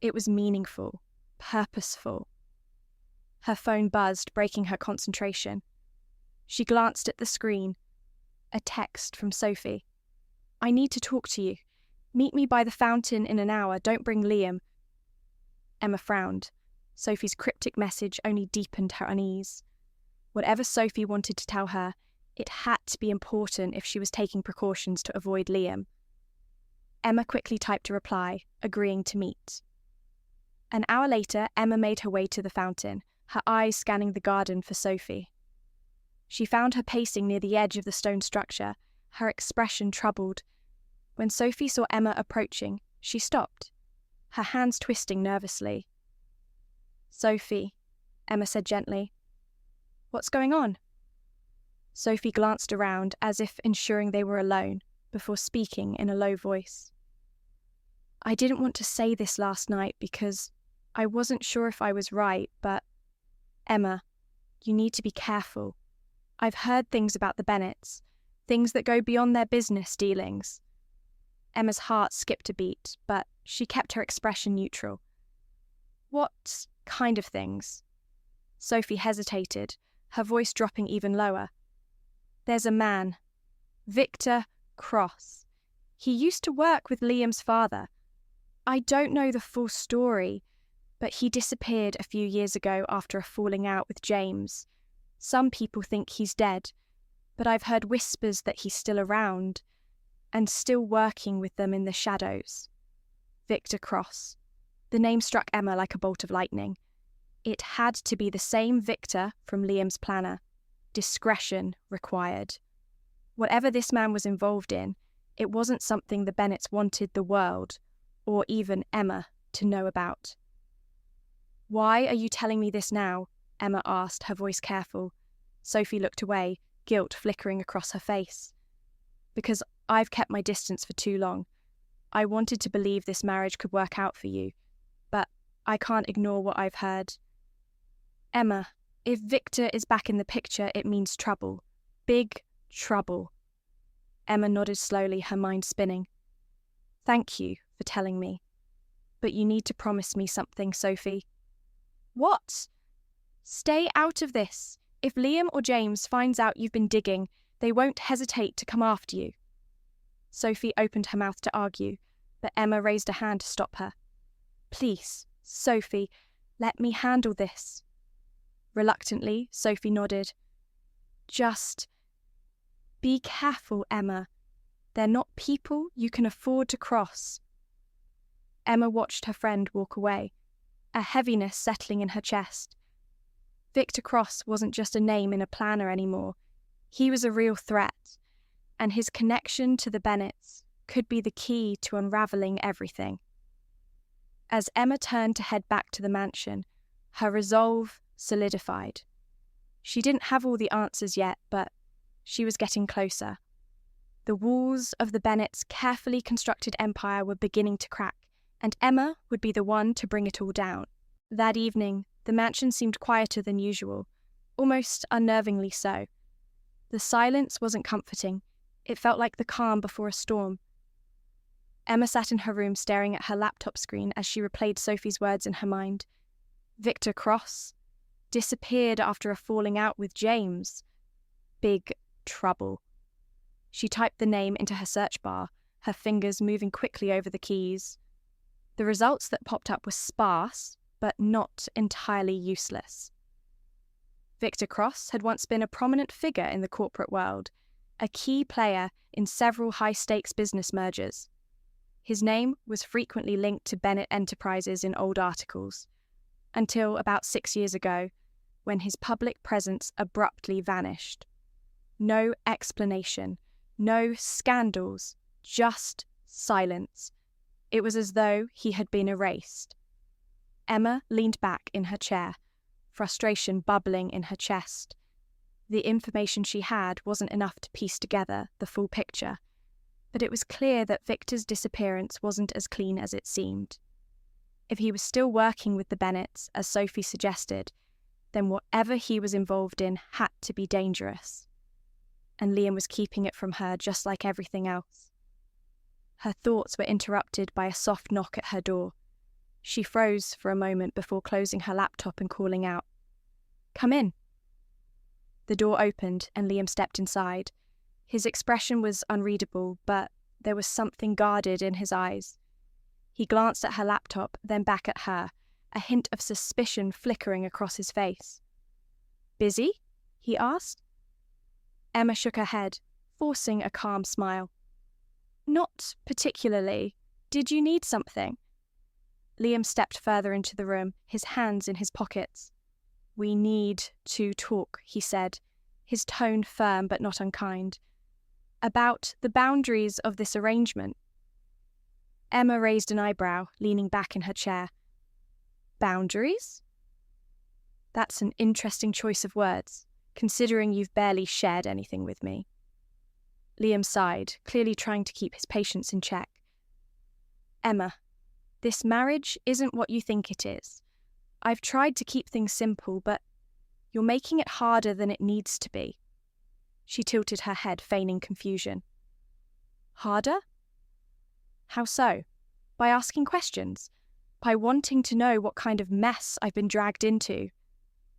It was meaningful, purposeful. Her phone buzzed, breaking her concentration. She glanced at the screen. A text from Sophie. I need to talk to you. Meet me by the fountain in an hour. Don't bring Liam. Emma frowned. Sophie's cryptic message only deepened her unease. Whatever Sophie wanted to tell her, it had to be important if she was taking precautions to avoid Liam. Emma quickly typed a reply, agreeing to meet. An hour later, Emma made her way to the fountain, her eyes scanning the garden for Sophie. She found her pacing near the edge of the stone structure, her expression troubled. When Sophie saw Emma approaching, she stopped, her hands twisting nervously. Sophie, Emma said gently. What's going on? Sophie glanced around as if ensuring they were alone, before speaking in a low voice. I didn't want to say this last night because I wasn't sure if I was right, but Emma, you need to be careful. I've heard things about the Bennetts, things that go beyond their business dealings. Emma's heart skipped a beat, but she kept her expression neutral. What kind of things? Sophie hesitated, her voice dropping even lower. There's a man, Victor Cross. He used to work with Liam's father. I don't know the full story, but he disappeared a few years ago after a falling out with James. Some people think he's dead, but I've heard whispers that he's still around and still working with them in the shadows. Victor Cross. The name struck Emma like a bolt of lightning. It had to be the same Victor from Liam's planner. Discretion required. Whatever this man was involved in, it wasn't something the Bennetts wanted the world, or even Emma, to know about. Why are you telling me this now? Emma asked, her voice careful. Sophie looked away, guilt flickering across her face. Because I've kept my distance for too long. I wanted to believe this marriage could work out for you, but I can't ignore what I've heard. Emma, if Victor is back in the picture, it means trouble. Big trouble. Emma nodded slowly, her mind spinning. Thank you for telling me. But you need to promise me something, Sophie. What? Stay out of this. If Liam or James finds out you've been digging, they won't hesitate to come after you. Sophie opened her mouth to argue, but Emma raised a hand to stop her. Please, Sophie, let me handle this. Reluctantly, Sophie nodded. Just be careful, Emma. They're not people you can afford to cross. Emma watched her friend walk away, a heaviness settling in her chest. Victor Cross wasn't just a name in a planner anymore. He was a real threat, and his connection to the Bennetts could be the key to unravelling everything. As Emma turned to head back to the mansion, her resolve solidified. She didn't have all the answers yet, but she was getting closer. The walls of the Bennetts' carefully constructed empire were beginning to crack, and Emma would be the one to bring it all down. That evening, the mansion seemed quieter than usual, almost unnervingly so. The silence wasn't comforting. It felt like the calm before a storm. Emma sat in her room staring at her laptop screen as she replayed Sophie's words in her mind. Victor Cross disappeared after a falling out with James. Big trouble. She typed the name into her search bar, her fingers moving quickly over the keys. The results that popped up were sparse, but not entirely useless. Victor Cross had once been a prominent figure in the corporate world, a key player in several high-stakes business mergers. His name was frequently linked to Bennett Enterprises in old articles, until about 6 years ago, when his public presence abruptly vanished. No explanation, no scandals, just silence. It was as though he had been erased. Emma leaned back in her chair, frustration bubbling in her chest. The information she had wasn't enough to piece together the full picture, but it was clear that Victor's disappearance wasn't as clean as it seemed. If he was still working with the Bennetts, as Sophie suggested, then whatever he was involved in had to be dangerous. And Liam was keeping it from her just like everything else. Her thoughts were interrupted by a soft knock at her door. She froze for a moment before closing her laptop and calling out, "Come in." The door opened and Liam stepped inside. His expression was unreadable, but there was something guarded in his eyes. He glanced at her laptop, then back at her, a hint of suspicion flickering across his face. "Busy?" he asked. Emma shook her head, forcing a calm smile. "Not particularly. Did you need something?" Liam stepped further into the room, his hands in his pockets. "We need to talk," he said, his tone firm but not unkind. "About the boundaries of this arrangement." Emma raised an eyebrow, leaning back in her chair. "Boundaries?" "That's an interesting choice of words, considering you've barely shared anything with me." Liam sighed, clearly trying to keep his patience in check. "Emma, this marriage isn't what you think it is. I've tried to keep things simple, but you're making it harder than it needs to be." She tilted her head, feigning confusion. "Harder? How so? By asking questions? By wanting to know what kind of mess I've been dragged into?"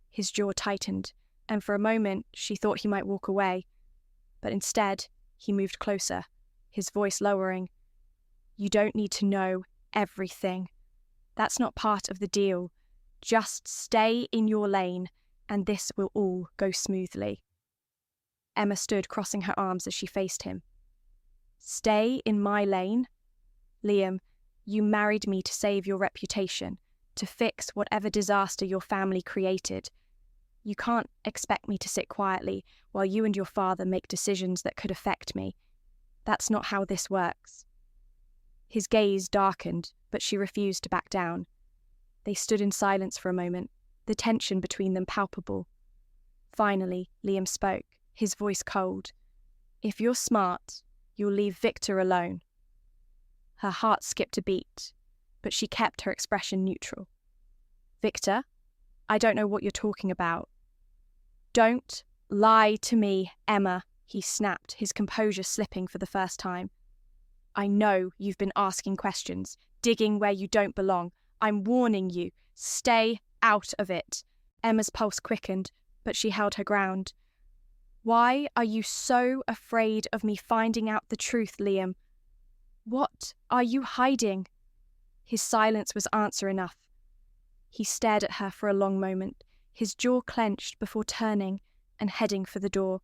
His jaw tightened, and for a moment she thought he might walk away. But instead, he moved closer, his voice lowering. "You don't need to know everything. That's not part of the deal. Just stay in your lane, and this will all go smoothly." Emma stood crossing her arms as she faced him. "Stay in my lane? Liam, you married me to save your reputation, to fix whatever disaster your family created. You can't expect me to sit quietly while you and your father make decisions that could affect me. That's not how this works." His gaze darkened, but she refused to back down. They stood in silence for a moment, the tension between them palpable. Finally, Liam spoke, his voice cold. "If you're smart, you'll leave Victor alone." Her heart skipped a beat, but she kept her expression neutral. "Victor, I don't know what you're talking about." "Don't lie to me, Emma," he snapped, his composure slipping for the first time. "I know you've been asking questions, digging where you don't belong. I'm warning you, stay out of it." Emma's pulse quickened, but she held her ground. "Why are you so afraid of me finding out the truth, Liam? What are you hiding?" His silence was answer enough. He stared at her for a long moment, his jaw clenched before turning and heading for the door.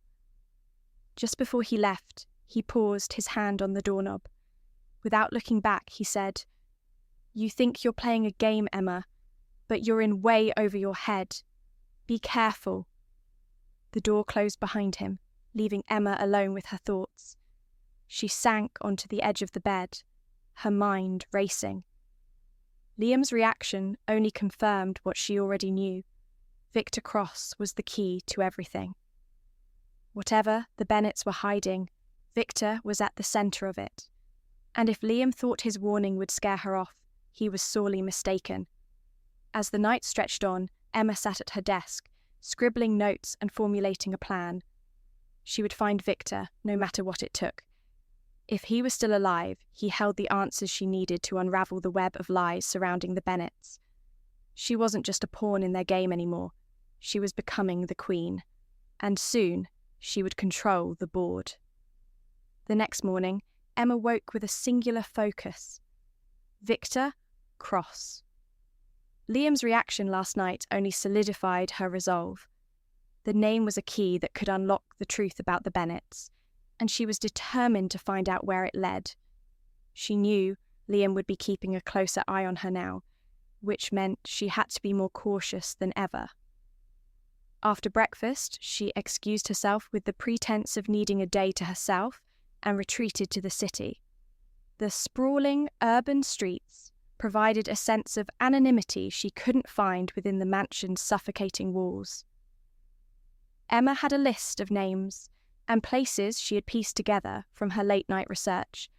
Just before he left, he paused, his hand on the doorknob. Without looking back, he said, "You think you're playing a game, Emma, but you're in way over your head. Be careful." The door closed behind him, leaving Emma alone with her thoughts. She sank onto the edge of the bed, her mind racing. Liam's reaction only confirmed what she already knew. Victor Cross was the key to everything. Whatever the Bennetts were hiding, Victor was at the centre of it. And if Liam thought his warning would scare her off, he was sorely mistaken. As the night stretched on, Emma sat at her desk, scribbling notes and formulating a plan. She would find Victor, no matter what it took. If he was still alive, he held the answers she needed to unravel the web of lies surrounding the Bennetts. She wasn't just a pawn in their game anymore. She was becoming the queen, and soon she would control the board. The next morning, Emma woke with a singular focus. Victor Cross. Liam's reaction last night only solidified her resolve. The name was a key that could unlock the truth about the Bennets, and she was determined to find out where it led. She knew Liam would be keeping a closer eye on her now, which meant she had to be more cautious than ever. After breakfast, she excused herself with the pretense of needing a day to herself and retreated to the city. The sprawling urban streets provided a sense of anonymity she couldn't find within the mansion's suffocating walls. Emma had a list of names and places she had pieced together from her late-night research,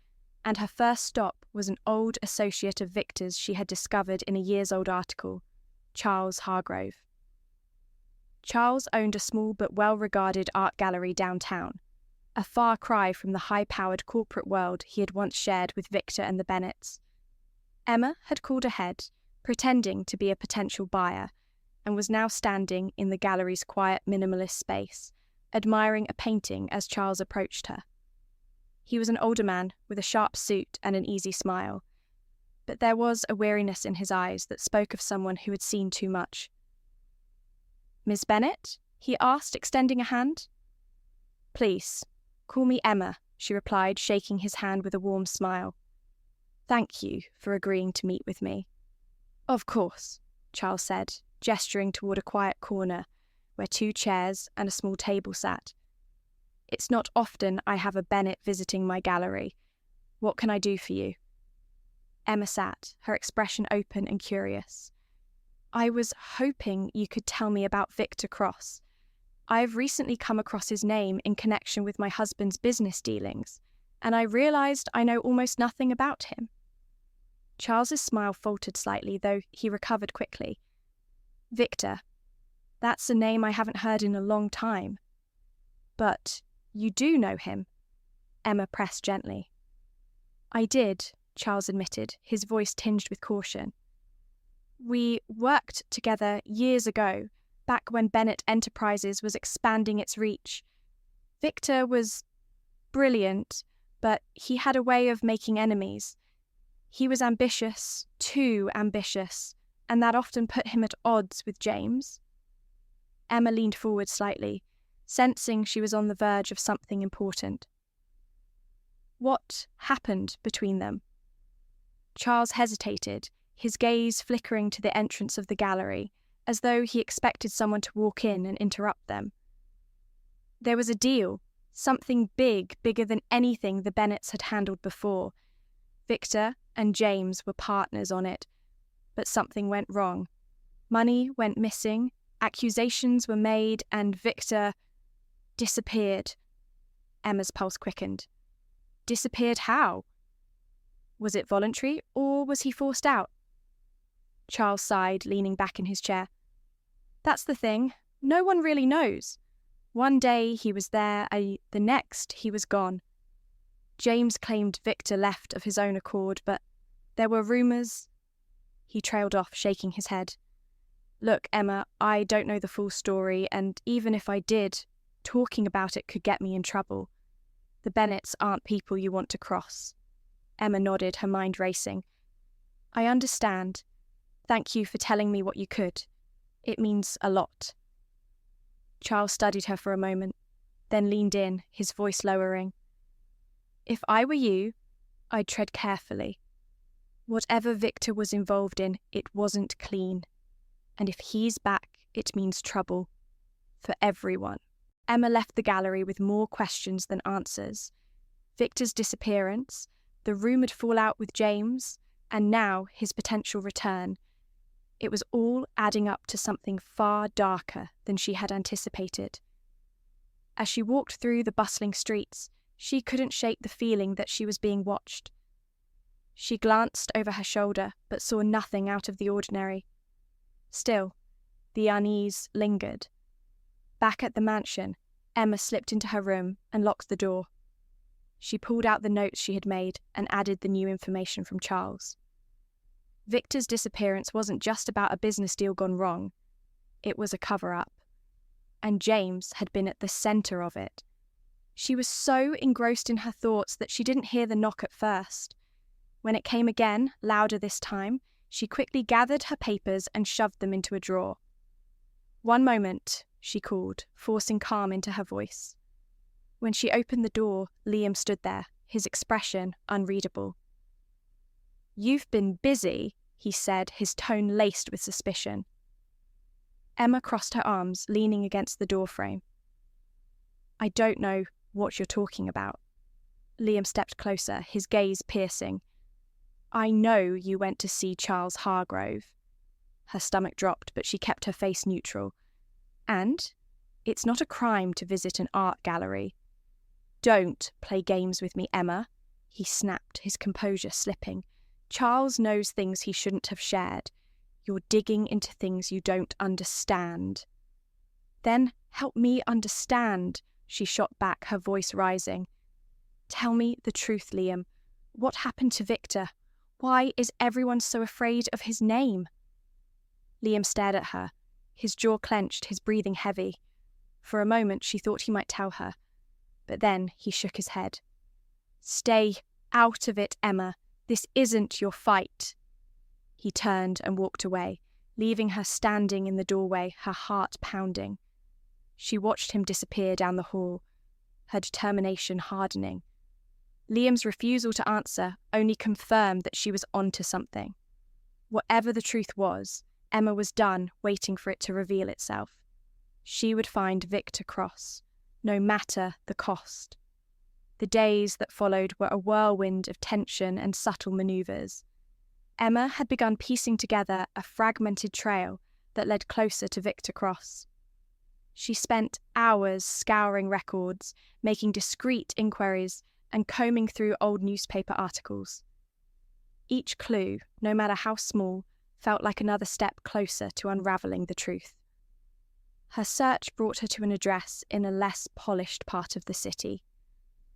and her first stop was an old associate of Victor's she had discovered in a years-old article, Charles Hargrove. Charles owned a small but well-regarded art gallery downtown, a far cry from the high-powered corporate world he had once shared with Victor and the Bennets. Emma had called ahead, pretending to be a potential buyer, and was now standing in the gallery's quiet minimalist space, admiring a painting as Charles approached her. He was an older man with a sharp suit and an easy smile, but there was a weariness in his eyes that spoke of someone who had seen too much. "Miss Bennett?" he asked, extending a hand. "Please, call me Emma," she replied, shaking his hand with a warm smile. "Thank you for agreeing to meet with me." "Of course," Charles said, gesturing toward a quiet corner where 2 chairs and a small table sat. "It's not often I have a Bennett visiting my gallery. What can I do for you?" Emma sat, her expression open and curious. "I was hoping you could tell me about Victor Cross. I've recently come across his name in connection with my husband's business dealings, and I realised I know almost nothing about him." Charles's smile faltered slightly, though he recovered quickly. "Victor, that's a name I haven't heard in a long time." "But you do know him?" Emma pressed gently. "I did," Charles admitted, his voice tinged with caution. "We worked together years ago, back when Bennett Enterprises was expanding its reach. Victor was brilliant, but he had a way of making enemies. He was ambitious, too ambitious, and that often put him at odds with James." Emma leaned forward slightly, sensing she was on the verge of something important. "What happened between them?" Charles hesitated, his gaze flickering to the entrance of the gallery, as though he expected someone to walk in and interrupt them. "There was a deal, something big, bigger than anything the Bennets had handled before. Victor and James were partners on it, but something went wrong. Money went missing, accusations were made, and Victor disappeared." Emma's pulse quickened. "Disappeared how? Was it voluntary, or was he forced out?" Charles sighed, leaning back in his chair. "That's the thing. No one really knows. One day he was there, the next he was gone. James claimed Victor left of his own accord, but there were rumours." He trailed off, shaking his head. "Look, Emma, I don't know the full story, and even if I did, talking about it could get me in trouble. The Bennets aren't people you want to cross." Emma nodded, her mind racing. "I understand. Thank you for telling me what you could. It means a lot." Charles studied her for a moment, then leaned in, his voice lowering. "If I were you, I'd tread carefully. Whatever Victor was involved in, it wasn't clean. And if he's back, it means trouble. For everyone." Emma left the gallery with more questions than answers. Victor's disappearance, the rumoured fallout with James, and now his potential return. It was all adding up to something far darker than she had anticipated. As she walked through the bustling streets, she couldn't shake the feeling that she was being watched. She glanced over her shoulder, but saw nothing out of the ordinary. Still, the unease lingered. Back at the mansion, Emma slipped into her room and locked the door. She pulled out the notes she had made and added the new information from Charles. Victor's disappearance wasn't just about a business deal gone wrong. It was a cover-up. And James had been at the center of it. She was so engrossed in her thoughts that she didn't hear the knock at first. When it came again, louder this time, she quickly gathered her papers and shoved them into a drawer. "One moment," she called, forcing calm into her voice. When she opened the door, Liam stood there, his expression unreadable. "You've been busy," he said, his tone laced with suspicion. Emma crossed her arms, leaning against the doorframe. "I don't know what you're talking about." Liam stepped closer, his gaze piercing. "I know you went to see Charles Hargrove." Her stomach dropped, but she kept her face neutral. "And it's not a crime to visit an art gallery." "Don't play games with me, Emma," he snapped, his composure slipping. "Charles knows things he shouldn't have shared. You're digging into things you don't understand." "Then help me understand," she shot back, her voice rising. "Tell me the truth, Liam. What happened to Victor? Why is everyone so afraid of his name?" Liam stared at her, his jaw clenched, his breathing heavy. For a moment she thought he might tell her, but then he shook his head. "Stay out of it, Emma. This isn't your fight." He turned and walked away, leaving her standing in the doorway, her heart pounding. She watched him disappear down the hall, her determination hardening. Liam's refusal to answer only confirmed that she was onto something. Whatever the truth was, Emma was done waiting for it to reveal itself. She would find Victor Cross, no matter the cost. The days that followed were a whirlwind of tension and subtle maneuvers. Emma had begun piecing together a fragmented trail that led closer to Victor Cross. She spent hours scouring records, making discreet inquiries, and combing through old newspaper articles. Each clue, no matter how small, felt like another step closer to unravelling the truth. Her search brought her to an address in a less polished part of the city,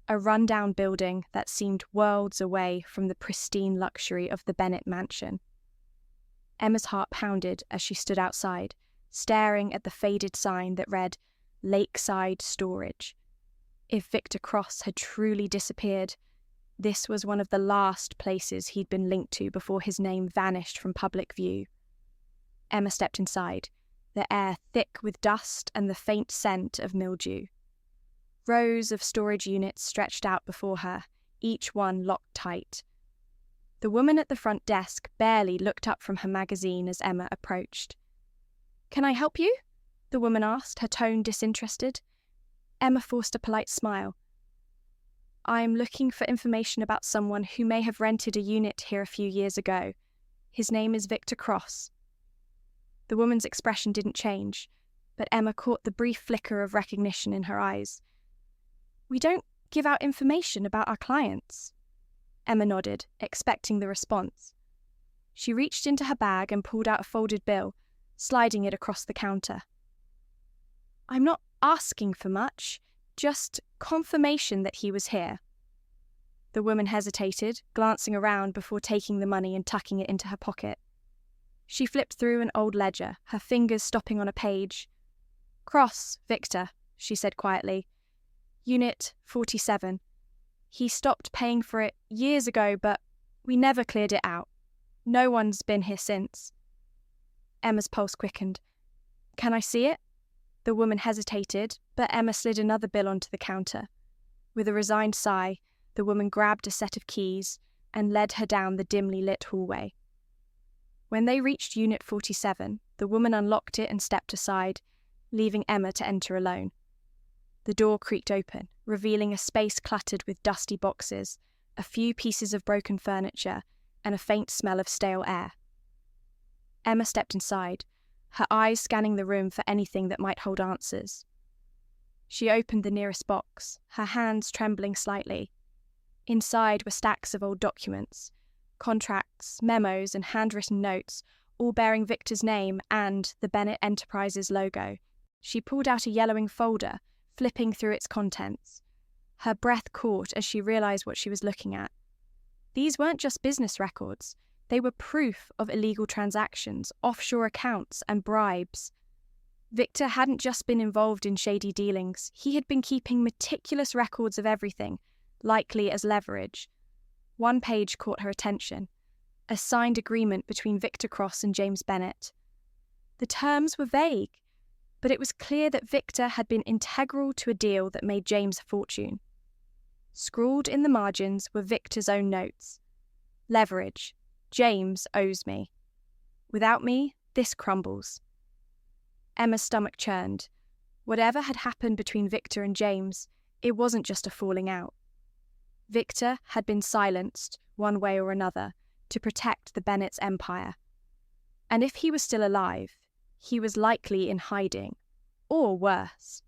a rundown building that seemed worlds away from the pristine luxury of the Bennett mansion. Emma's heart pounded as she stood outside, staring at the faded sign that read Lakeside Storage. If Victor Cross had truly disappeared, this was one of the last places he'd been linked to before his name vanished from public view. Emma stepped inside, the air thick with dust and the faint scent of mildew. Rows of storage units stretched out before her, each one locked tight. The woman at the front desk barely looked up from her magazine as Emma approached. "Can I help you?" the woman asked, her tone disinterested. Emma forced a polite smile. "I'm looking for information about someone who may have rented a unit here a few years ago. His name is Victor Cross." The woman's expression didn't change, but Emma caught the brief flicker of recognition in her eyes. "We don't give out information about our clients." Emma nodded, expecting the response. She reached into her bag and pulled out a folded bill, sliding it across the counter. "I'm not asking for much, just confirmation that he was here." The woman hesitated, glancing around before taking the money and tucking it into her pocket. She flipped through an old ledger, her fingers stopping on a page. "Cross, Victor," she said quietly. "Unit 47. He stopped paying for it years ago, but we never cleared it out. No one's been here since." Emma's pulse quickened. "Can I see it?" The woman hesitated, but Emma slid another bill onto the counter. With a resigned sigh, the woman grabbed a set of keys and led her down the dimly lit hallway. When they reached Unit 47, the woman unlocked it and stepped aside, leaving Emma to enter alone. The door creaked open, revealing a space cluttered with dusty boxes, a few pieces of broken furniture, and a faint smell of stale air. Emma stepped inside, her eyes scanning the room for anything that might hold answers. She opened the nearest box, her hands trembling slightly. Inside were stacks of old documents, contracts, memos, and handwritten notes, all bearing Victor's name and the Bennett Enterprises logo. She pulled out a yellowing folder, flipping through its contents. Her breath caught as she realized what she was looking at. These weren't just business records. They were proof of illegal transactions, offshore accounts, and bribes. Victor hadn't just been involved in shady dealings, he had been keeping meticulous records of everything, likely as leverage. One page caught her attention, a signed agreement between Victor Cross and James Bennett. The terms were vague, but it was clear that Victor had been integral to a deal that made James a fortune. Scrawled in the margins were Victor's own notes. Leverage. James owes me. Without me, this crumbles. Emma's stomach churned. Whatever had happened between Victor and James, it wasn't just a falling out. Victor had been silenced, one way or another, to protect the Bennett's empire. And if he was still alive, he was likely in hiding, or worse.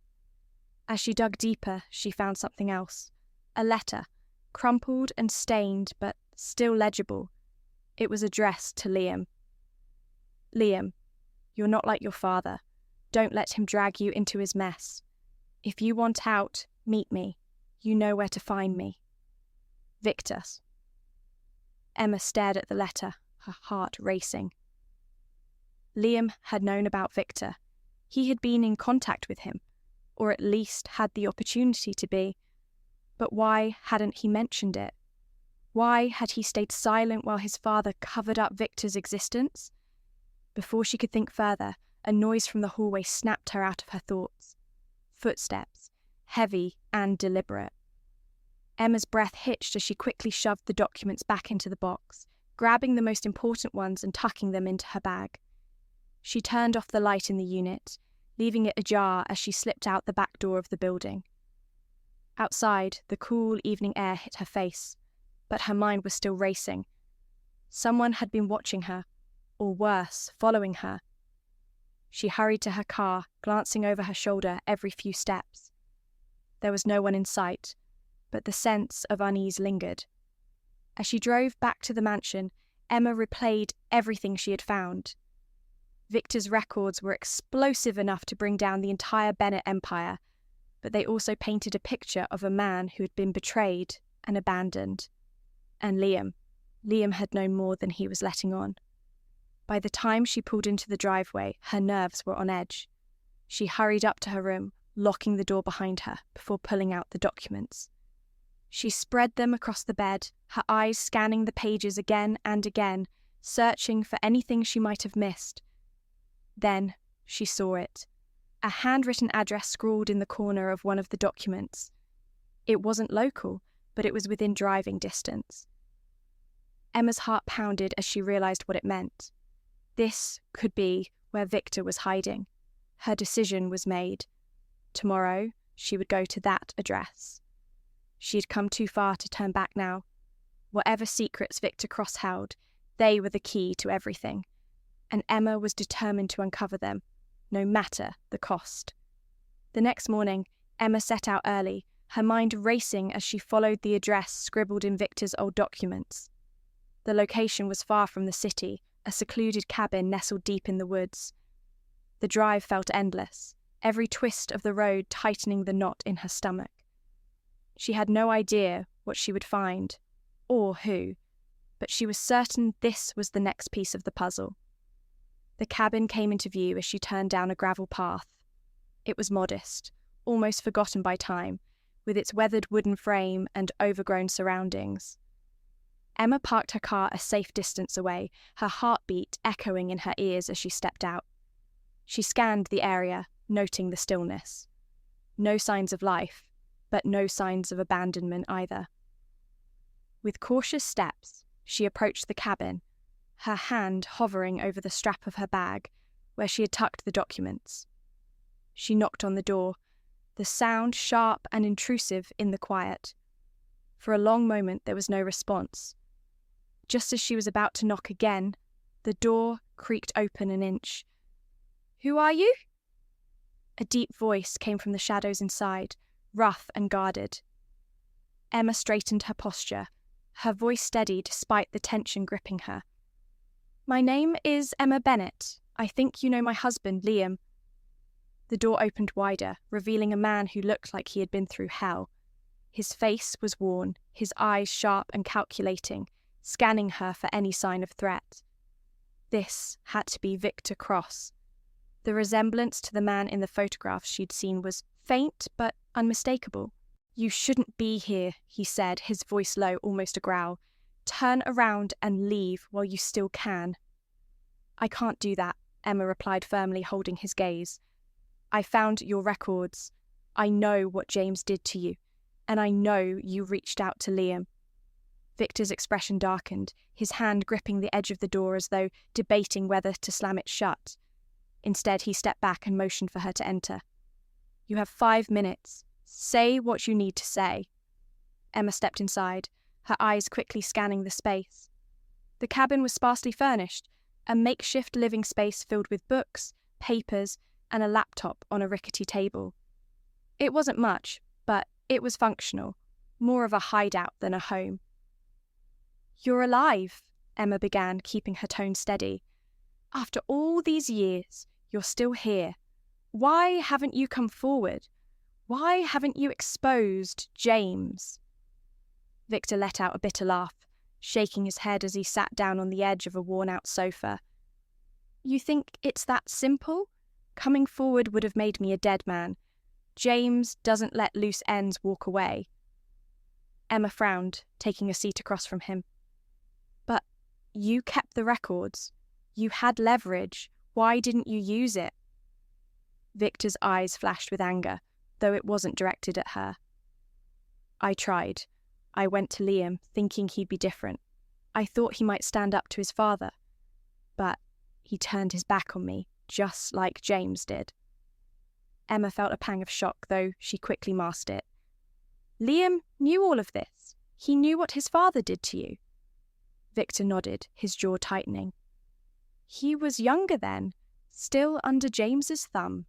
As she dug deeper, she found something else. A letter, crumpled and stained, but still legible. It was addressed to Liam. Liam, you're not like your father. Don't let him drag you into his mess. If you want out, meet me. You know where to find me. Victor. Emma stared at the letter, her heart racing. Liam had known about Victor. He had been in contact with him, or at least had the opportunity to be. But why hadn't he mentioned it? Why had he stayed silent while his father covered up Victor's existence? Before she could think further, a noise from the hallway snapped her out of her thoughts. Footsteps, heavy and deliberate. Emma's breath hitched as she quickly shoved the documents back into the box, grabbing the most important ones and tucking them into her bag. She turned off the light in the unit, leaving it ajar as she slipped out the back door of the building. Outside, the cool evening air hit her face, but her mind was still racing. Someone had been watching her, or worse, following her. She hurried to her car, glancing over her shoulder every few steps. There was no one in sight, but the sense of unease lingered. As she drove back to the mansion, Emma replayed everything she had found. Victor's records were explosive enough to bring down the entire Bennett empire, but they also painted a picture of a man who had been betrayed and abandoned. And Liam had known more than he was letting on. By the time she pulled into the driveway, her nerves were on edge. She hurried up to her room, locking the door behind her before pulling out the documents. She spread them across the bed, her eyes scanning the pages again and again, searching for anything she might have missed. Then she saw it. A handwritten address scrawled in the corner of one of the documents. It wasn't local, but it was within driving distance. Emma's heart pounded as she realized what it meant. This could be where Victor was hiding. Her decision was made. Tomorrow, she would go to that address. She had come too far to turn back now. Whatever secrets Victor Cross held, they were the key to everything, and Emma was determined to uncover them, no matter the cost. The next morning, Emma set out early, her mind racing as she followed the address scribbled in Victor's old documents. The location was far from the city, a secluded cabin nestled deep in the woods. The drive felt endless, every twist of the road tightening the knot in her stomach. She had no idea what she would find, or who, but she was certain this was the next piece of the puzzle. The cabin came into view as she turned down a gravel path. It was modest, almost forgotten by time, with its weathered wooden frame and overgrown surroundings. Emma parked her car a safe distance away, her heartbeat echoing in her ears as she stepped out. She scanned the area, noting the stillness. No signs of life, but no signs of abandonment either. With cautious steps, she approached the cabin, her hand hovering over the strap of her bag, where she had tucked the documents. She knocked on the door, the sound sharp and intrusive in the quiet. For a long moment there was no response. Just as she was about to knock again, the door creaked open an inch. "Who are you?" A deep voice came from the shadows inside, rough and guarded. Emma straightened her posture, her voice steady despite the tension gripping her. "My name is Emma Bennett. I think you know my husband, Liam." The door opened wider, revealing a man who looked like he had been through hell. His face was worn, his eyes sharp and calculating, scanning her for any sign of threat. This had to be Victor Cross. The resemblance to the man in the photographs she'd seen was faint but unmistakable. "You shouldn't be here," he said, his voice low, almost a growl. "Turn around and leave while you still can." "I can't do that," Emma replied firmly, holding his gaze. "I found your records. I know what James did to you, and I know you reached out to Liam." Victor's expression darkened, his hand gripping the edge of the door as though debating whether to slam it shut. Instead, he stepped back and motioned for her to enter. "You have 5 minutes. Say what you need to say." Emma stepped inside, her eyes quickly scanning the space. The cabin was sparsely furnished, a makeshift living space filled with books, papers, and a laptop on a rickety table. It wasn't much, but it was functional, more of a hideout than a home. "You're alive," Emma began, keeping her tone steady. "After all these years, you're still here. Why haven't you come forward? Why haven't you exposed James?" Victor let out a bitter laugh, shaking his head as he sat down on the edge of a worn-out sofa. "You think it's that simple? Coming forward would have made me a dead man. James doesn't let loose ends walk away." Emma frowned, taking a seat across from him. "But you kept the records. You had leverage. Why didn't you use it?" Victor's eyes flashed with anger, though it wasn't directed at her. "I tried. I went to Liam, thinking he'd be different. I thought he might stand up to his father. But he turned his back on me, just like James did." Emma felt a pang of shock, though she quickly masked it. "Liam knew all of this. He knew what his father did to you." Victor nodded, his jaw tightening. "He was younger then, still under James's thumb.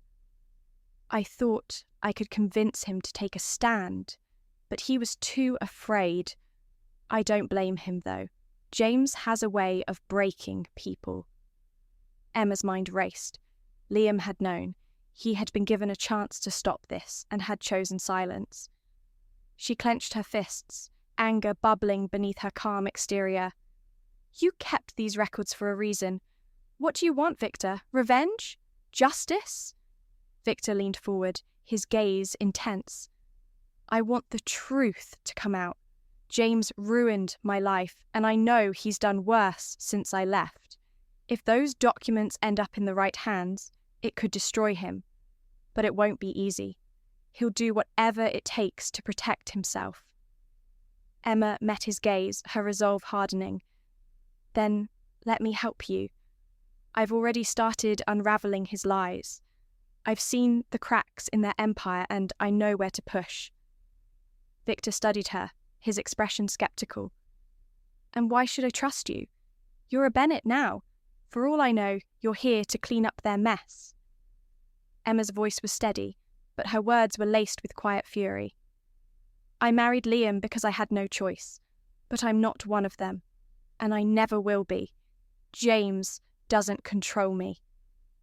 I thought I could convince him to take a stand, but he was too afraid. I don't blame him, though. James has a way of breaking people." Emma's mind raced. Liam had known. He had been given a chance to stop this and had chosen silence. She clenched her fists, anger bubbling beneath her calm exterior. "You kept these records for a reason. What do you want, Victor? Revenge? Justice?" Victor leaned forward, his gaze intense. "I want the truth to come out. James ruined my life, and I know he's done worse since I left. If those documents end up in the right hands, it could destroy him. But it won't be easy. He'll do whatever it takes to protect himself." Emma met his gaze, her resolve hardening. "Then let me help you. I've already started unraveling his lies. I've seen the cracks in their empire, and I know where to push." Victor studied her, his expression skeptical. "And why should I trust you? You're a Bennett now. For all I know, you're here to clean up their mess." Emma's voice was steady, but her words were laced with quiet fury. "I married Liam because I had no choice, but I'm not one of them, and I never will be. James doesn't control me.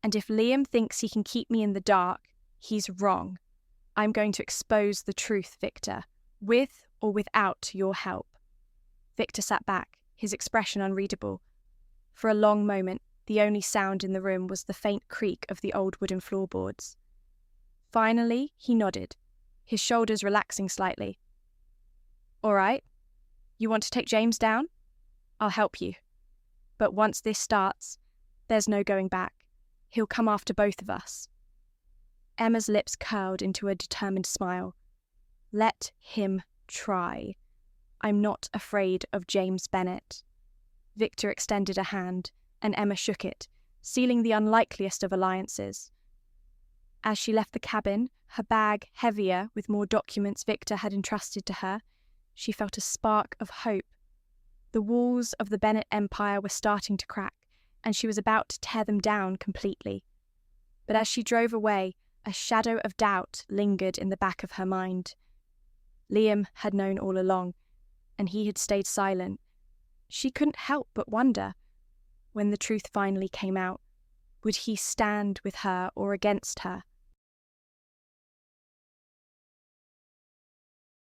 And if Liam thinks he can keep me in the dark, he's wrong. I'm going to expose the truth, Victor, with or without your help." Victor sat back, his expression unreadable. For a long moment, the only sound in the room was the faint creak of the old wooden floorboards. Finally, he nodded, his shoulders relaxing slightly. "All right. You want to take James down? I'll help you. But once this starts, there's no going back. He'll come after both of us." Emma's lips curled into a determined smile. "Let him try. I'm not afraid of James Bennett." Victor extended a hand, and Emma shook it, sealing the unlikeliest of alliances. As she left the cabin, her bag heavier with more documents Victor had entrusted to her, she felt a spark of hope. The walls of the Bennett empire were starting to crack, and she was about to tear them down completely. But as she drove away, a shadow of doubt lingered in the back of her mind. Liam had known all along, and he had stayed silent. She couldn't help but wonder, when the truth finally came out, would he stand with her or against her?